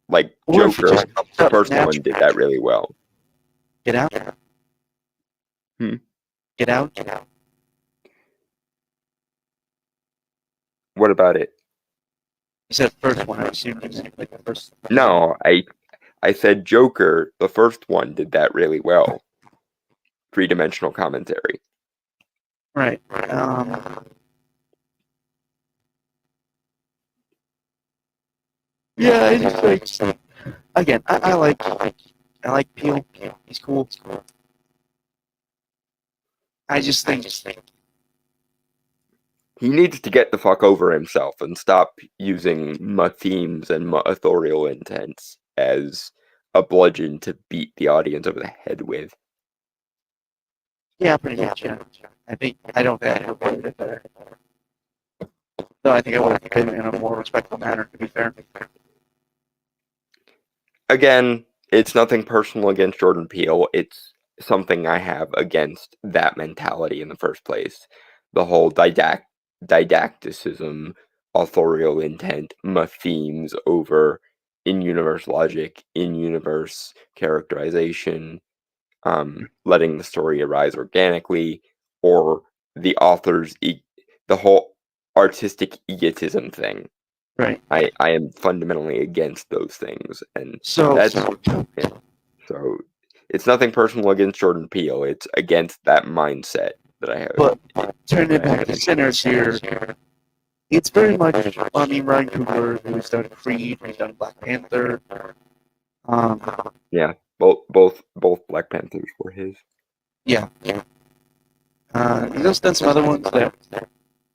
Like Or if it Joker, just comes the up first one did naturally. that really well. Get Out? Get Out? What about it? You said first one, I assume you meant like the first. No, I said Joker, the first one did that really well. Three-dimensional commentary. Right. Yeah, I just like, again, I like Peele. He's cool. I just think He needs to get the fuck over himself and stop using themes and authorial intents as a bludgeon to beat the audience over the head with. yeah, pretty much. Yeah. I don't think I would have it better. Though I think I would have been in a more respectful manner, to be fair. Again, it's nothing personal against Jordan Peele. It's something I have against that mentality in the first place. The whole didacticism, authorial intent, themes over in-universe logic, in-universe characterization, letting the story arise organically, or the author's the whole artistic egotism thing. Right. I am fundamentally against those things, and So so it's nothing personal against Jordan Peele. It's against that mindset that I have. But turning it back to Sinners here, It's very much, I mean, Ryan Coogler, who's done Creed, who's done Black Panther. Yeah, both Black Panthers were his. Yeah. He's also done some other ones that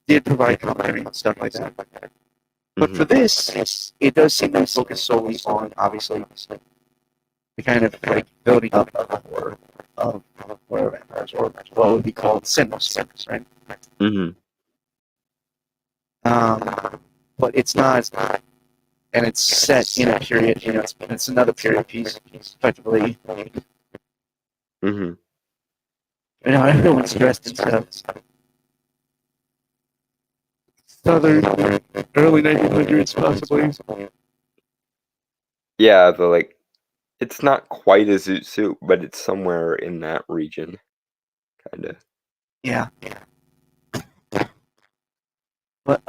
did provide commentary and stuff like that. But for this, it does seem to focus solely on, obviously, the kind of like building up of the horror of horror vampires, or what would be called cinema, right? Mm-hmm. But it's not, and it's set in a period. You know, it's another period piece, effectively. Mm-hmm. You know, everyone's dressed in stuff. Southern, early 1900s, possibly. Yeah, it's not quite a zoot suit, but it's somewhere in that region, kind of. Yeah. But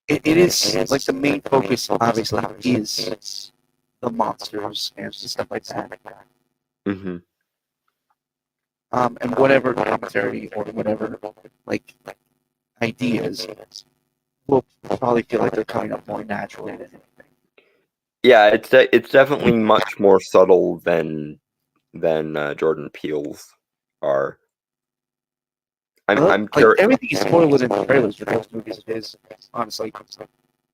it is like the main focus, obviously, is the monsters and stuff like that. Mm-hmm. And whatever commentary or whatever like ideas will probably feel like they're coming up more naturally than anything. Yeah, it's definitely much more subtle than Jordan Peele's are. I'm curious. Everything is spoiled in the trailers for those movies of his, honestly.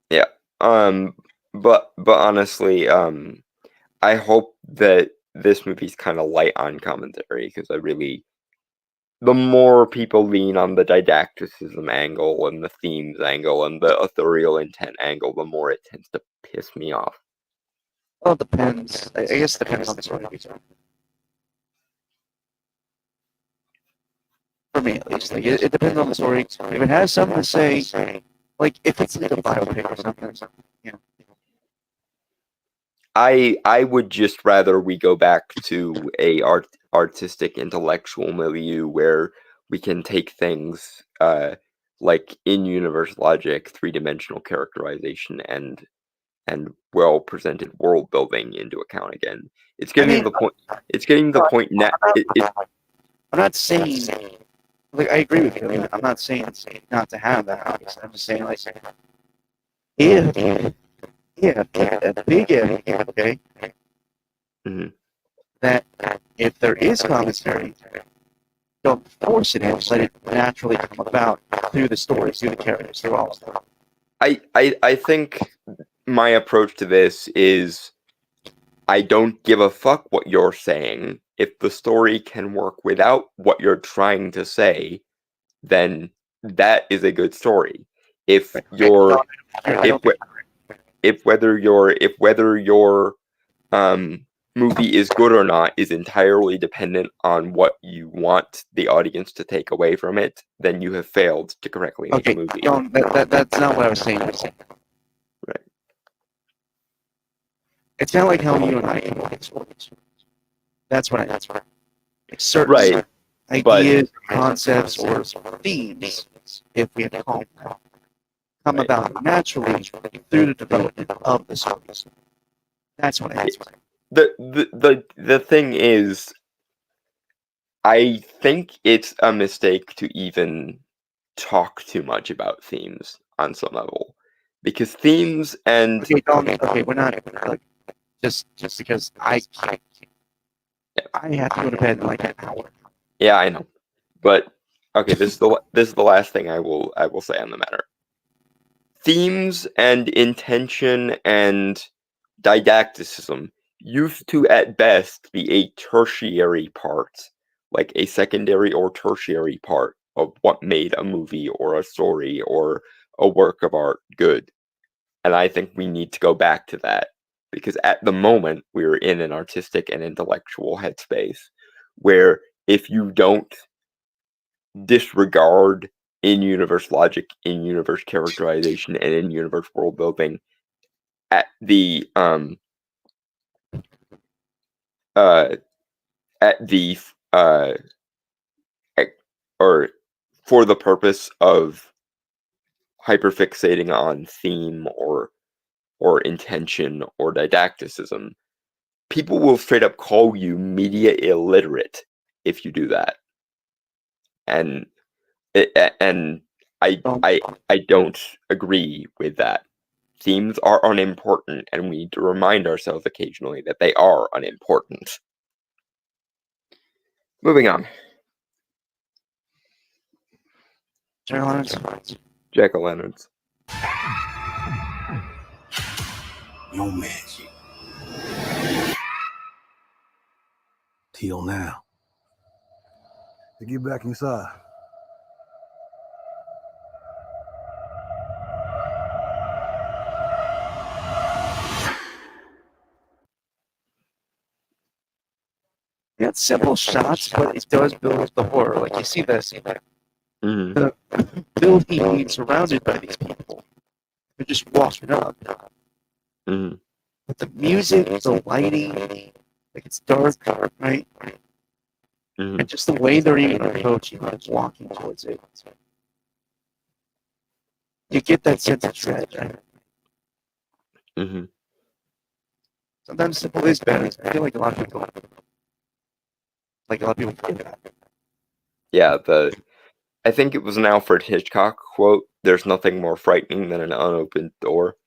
Yeah. But honestly, I hope that this movie's kind of light on commentary, because the more people lean on the didacticism angle and the themes angle and the authorial intent angle, the more it tends to piss me off. Well, it depends. I guess it depends on the story. For me, at least, like it depends on the story. If it has something to say, like if it's like a biopic or something, you know. I would just rather we go back to a artistic intellectual milieu where we can take things like in-universe logic, three-dimensional characterization, and well presented world building into account again. It's getting the point. It's getting the point now. I'm not saying, like, I agree with you. I mean, I'm not saying not to have that. Obviously, I'm just saying, like, if a big if, okay, Mhm. that if there is commentary, don't force it in. Let it naturally come about through the story, through the characters, through all of them. I think my approach to this is I don't give a fuck what you're saying. If the story can work without what you're trying to say, then that is a good story. If you're if whether your movie is good or not is entirely dependent on what you want the audience to take away from it, then you have failed to correctly make a movie. That's not what I was saying. Right. It's kind of like how you and I can like stories. That's what certain Right. ideas, concepts, or themes, if we have to call them, come about naturally through the development of the stories. That's what I mean. The thing is, I think it's a mistake to even talk too much about themes on some level, because themes and we're not like just because I have to go to bed in like an hour. Yeah, I know, but okay, this is the last thing I will say on the matter. Themes and intention and didacticism used to, at best, be a tertiary part, like a secondary or tertiary part of what made a movie or a story or a work of art good. And I think we need to go back to that, because at the moment we're in an artistic and intellectual headspace where if you don't disregard in-universe logic, in-universe characterization, and in-universe world building at the or for the purpose of hyperfixating on theme or intention or didacticism, people will straight up call you media illiterate if you do that. And And I don't agree with that. Themes are unimportant, and we need to remind ourselves occasionally that they are unimportant. Moving on. Jack-o'-lanterns. No magic. Till now. To get back inside. He got simple shots, but it does build the horror. Like you see this Mm-hmm. the build being surrounded by these people. They're just walking up. Mm-hmm. But the music, the lighting, like it's dark, right? Mm-hmm. And just the way they're even approaching, like walking towards it. You get that sense of dread, right? Mm-hmm. Sometimes simple is better. I feel like a lot of people forget that. Yeah, I think it was an Alfred Hitchcock quote. There's nothing more frightening than an unopened door.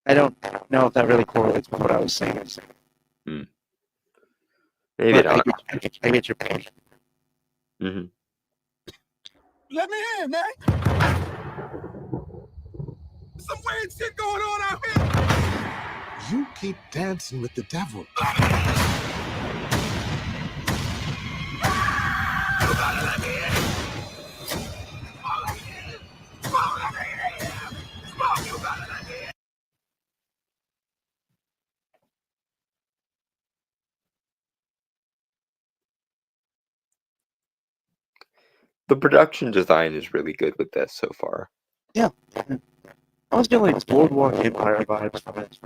I don't know if that really correlates with what I was saying. Maybe But not. I get your point. Mm-hmm. Let me in, man. Some weird shit going on out here. You keep dancing with the devil. The production design is really good with this so far. Yeah. I was getting like Boardwalk Empire vibes from it.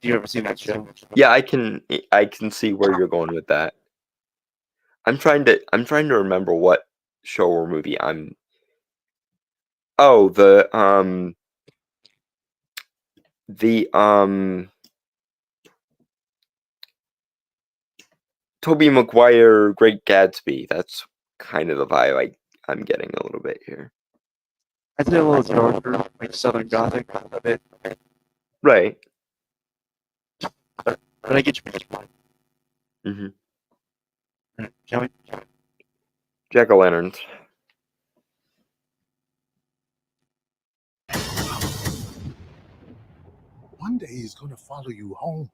Do you ever see that show? Yeah, I can see where you're going with that. I'm trying to remember what show or movie I'm. Oh, the Tobey Maguire Great Gatsby. That's kind of the vibe I'm getting a little bit here. I'd say a little darker, like Southern Gothic a bit. Right. But I get your point. Mm-hmm. Shall we? Jack-o'-lanterns. One day he's gonna follow you home.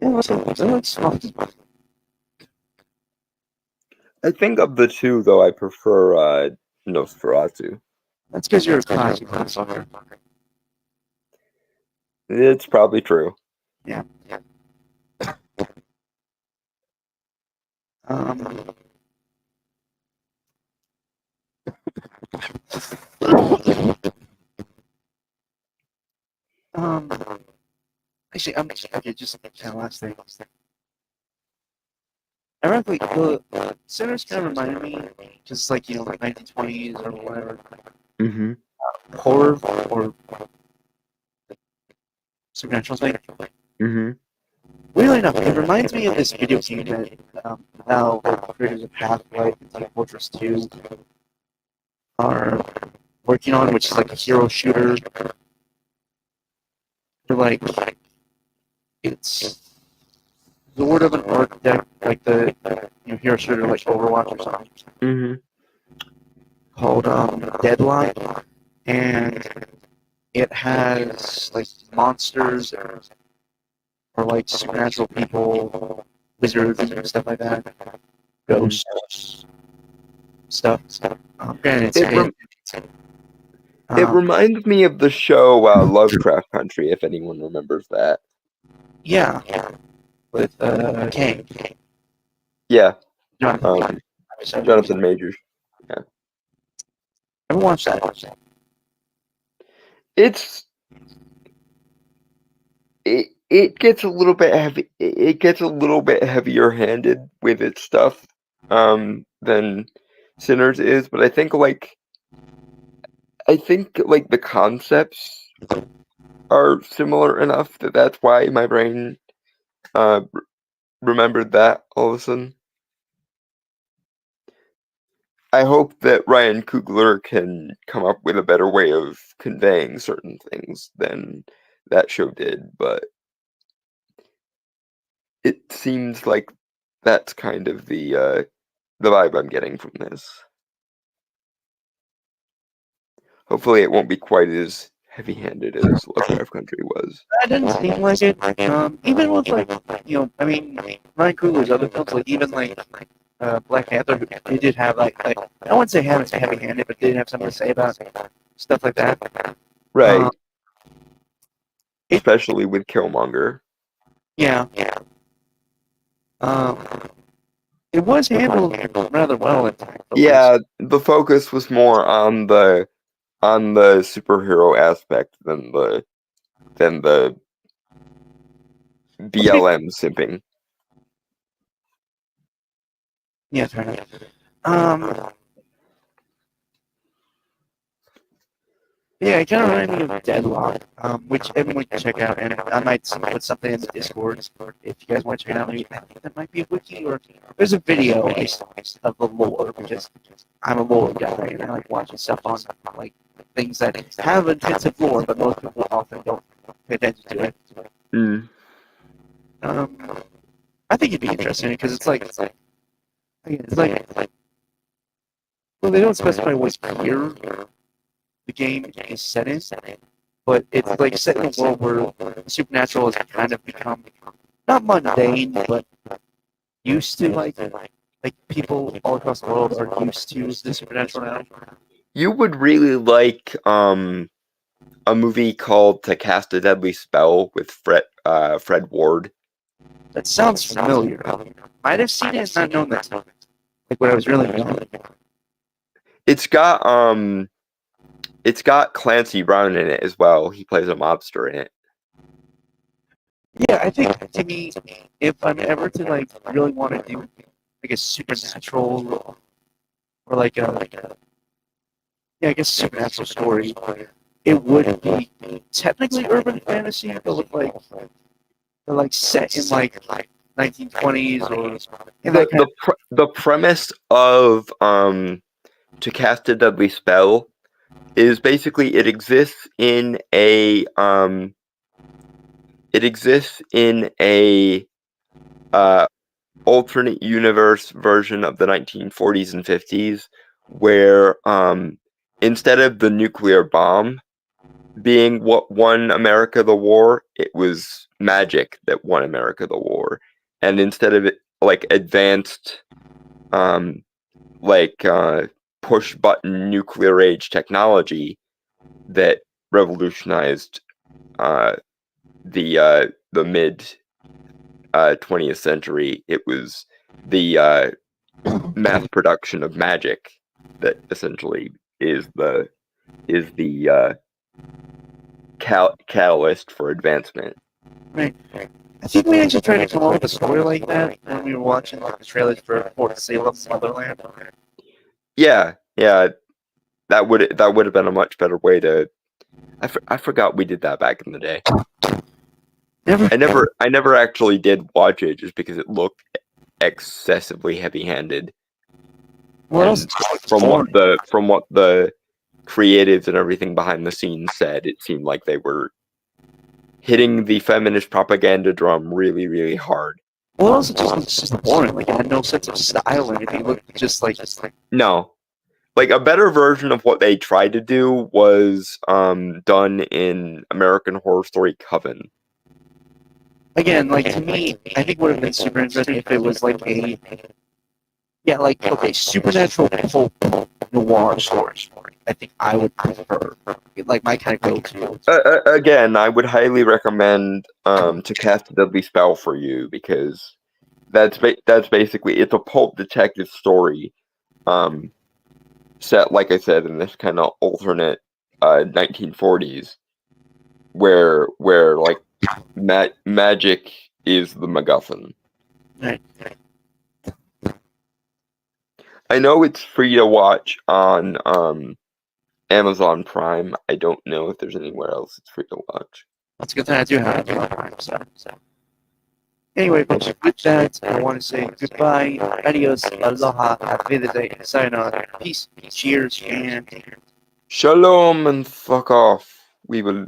Yeah, let's talk. I think of the two, though, I prefer Nosferatu. That's because you're a classic sucker. It's probably true. Yeah. Actually, okay, just last thing. Ironically, the Sinners kind of reminded me, just like, you know, like 1920s or whatever, Mm-hmm. horror or supernatural thing. Mm-hmm. Weirdly enough, it reminds me of this video game that now creators of Half-Life and Team Fortress 2 are working on, which is like a hero shooter. They're like, it's sort of an architect, like the hero shooter, like Overwatch or something, Mm-hmm. called Deadline, and it has like monsters or like supernatural people, wizards and stuff like that, ghosts, stuff. Granted, It reminds me of the show Lovecraft Country, if anyone remembers that. Yeah, with Kang. Yeah. Jonathan. Jonathan Majors. Yeah. I haven't watched that. It's it gets a little bit heavy. It gets a little bit heavier handed with its stuff than Sinners is, but I think like the concepts are similar enough that that's why my brain remembered that all of a sudden. I hope that Ryan Coogler can come up with a better way of conveying certain things than that show did, but it seems like that's kind of the vibe I'm getting from this. Hopefully it won't be quite as heavy-handed as Lovecraft Country was. That didn't seem like it. Even with like, I mean, Ryan Coogler's other films, like even like Black Panther, he did have like I wouldn't say heavy-handed, but did have something to say about stuff like that. Right. Especially with Killmonger. Yeah. It was handled rather well at times. Yeah, the focus was more on the superhero aspect than the BLM simping. Yeah, fair enough. Yeah, it kind of reminded me of Deadlock, which everyone can check out, and I might put something in the Discord if you guys want to check it out. Maybe I think that might be a wiki, or there's a video of the lore, because I'm a lore guy, and I like watching stuff on like things that have intensive lore, but most people often don't pay attention to it. I think it'd be interesting because it's like, well, they don't specify what year the game is set in, but it's like set in a world where supernatural has kind of become not mundane, but used to like people all across the world are used to the supernatural now. You would really like a movie called To Cast a Deadly Spell with Fred Ward. That sounds familiar. Might have seen it and not known that. Like when I was really young. It's got Clancy Brown in it as well. He plays a mobster in it. Yeah, I think to me, if I'm ever to like really want to do like a supernatural or like a I guess supernatural story, it would be technically urban fantasy, but with like set in like 1920s or in the premise of To Cast a Deadly Spell is basically it exists in a alternate universe version of the 1940s and 50s where instead of the nuclear bomb being what won America the war, it was magic that won America the war. And instead of it like advanced push button nuclear age technology that revolutionized the mid 20th century, it was the mass production of magic that essentially is the catalyst for advancement. Right. I think we actually tried to come up with a story like that when we were watching like the trailers for Fort Salem's Motherland. Yeah, that would have been a much better way to. I forgot we did that back in the day. I never actually did watch it just because it looked excessively heavy-handed. From what the creatives and everything behind the scenes said, it seemed like they were hitting the feminist propaganda drum really, really hard. Well, it also just boring. Like it had no sense of style or anything. It looked just like no. Like a better version of what they tried to do was done in American Horror Story Coven. Again, like to me, I think would have been super interesting if it was like supernatural pulp noir story. I think I would prefer like my kind of go-to. Again, I would highly recommend To Cast a Deadly Spell for you because that's basically it's a pulp detective story. Set, like I said, in this kind of alternate 1940s, where like magic is the MacGuffin. Right. I know it's free to watch on Amazon Prime. I don't know if there's anywhere else it's free to watch. That's a good thing I do have it. So. Anyway, folks, with that, I want to say goodbye, adios, aloha, have a good day, sayonara, peace, cheers, and Shalom and fuck off. We will